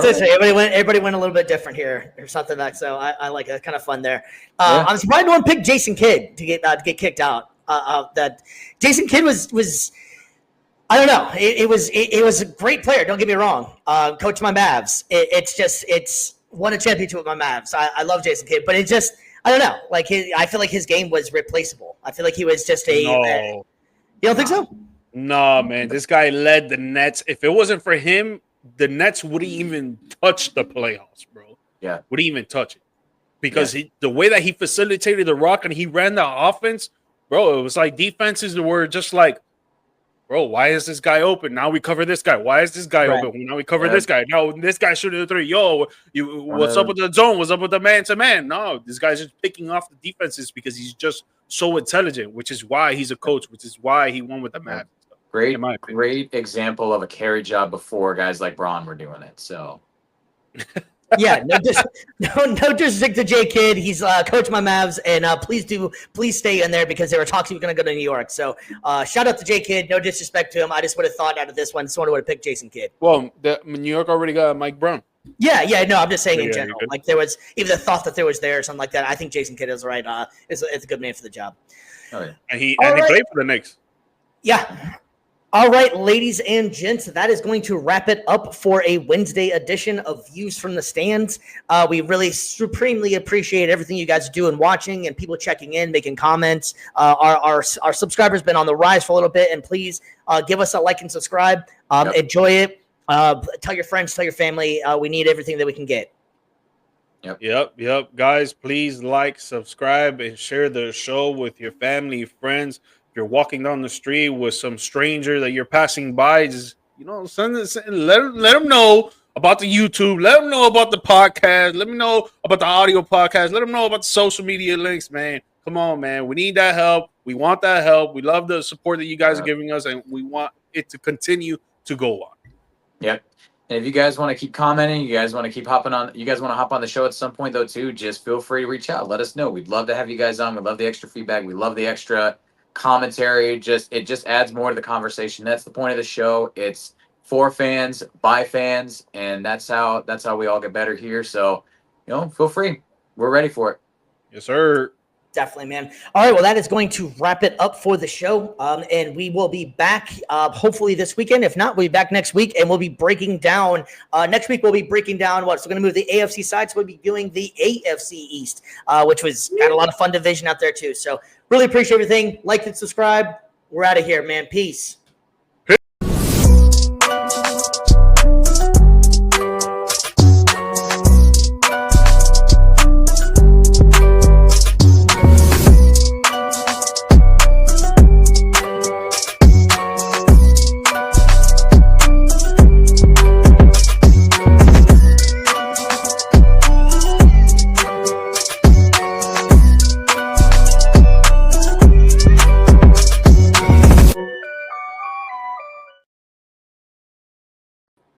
it. Everybody went a little bit different here, or something like so. I like it. Kind of fun there. I'm surprised no one picked Jason Kidd to get kicked out. That Jason Kidd was. I don't know. It was a great player. Don't get me wrong. Coach my Mavs. It's won a championship with my Mavs. I love Jason Kidd, but it's just. I don't know. I feel like his game was replaceable. I feel like he was just you don't think so? No, man. This guy led the Nets. If it wasn't for him, the Nets wouldn't even touch the playoffs, bro. Yeah. Wouldn't even touch it. Because the way that he facilitated the rock and he ran the offense, bro, it was like defenses were just like, bro, why is this guy open? Now we cover this guy. Why is this guy open? Now we cover this guy. No, this guy shooting the three. Yo, what's up with the zone? What's up with the man-to-man? No, this guy's just picking off the defenses because he's just so intelligent, which is why he's a coach, which is why he won with the Mavs. Great example of a carry job before guys like Braun were doing it. So, yeah, no disrespect to J Kidd. He's coach my Mavs, and please stay in there because they were talking we're going to go to New York. So, shout out to J Kidd. No disrespect to him. I just would have thought out of this one, someone would have picked Jason Kidd. Well, New York already got Mike Brown. Yeah. No, I'm just saying in general. Like there was even the thought that there was there or something like that. I think Jason Kidd is right. It's a good man for the job. Oh yeah, and he played for the Knicks. Yeah. All right, ladies and gents, that is going to wrap it up for a Wednesday edition of Views from the Stands. We really supremely appreciate everything you guys are doing, watching, and people checking in, making comments. Our subscribers been on the rise for a little bit, and please give us a like and subscribe. Enjoy it. Tell your friends, tell your family. We need everything that we can get. Yep. Guys, please like, subscribe, and share the show with your family, friends. If you're walking down the street with some stranger that you're passing by, just let them know about the YouTube. Let them know about the podcast. Let me know about the audio podcast. Let them know about the social media links, man. Come on, man. We need that help. We want that help. We love the support that you guys are giving us, and we want it to continue to go on. Yep. And if you guys want to keep commenting, you guys want to keep hopping on, you guys want to hop on the show at some point though too, just feel free to reach out. Let us know. We'd love to have you guys on. We love the extra feedback. We love the extra commentary. It just adds more to the conversation. That's the point of the show. It's for fans, by fans, and that's how we all get better here. So, feel free. We're ready for it. Yes, sir. Definitely, man. All right, well, that is going to wrap it up for the show, and we will be back hopefully this weekend. If not, we'll be back next week, and we'll be breaking down next week. We'll be breaking down what? So we're going to move the AFC side, so we'll be doing the AFC East, which was got a lot of fun division out there too. So really appreciate everything. Like and subscribe. We're out of here, man. Peace.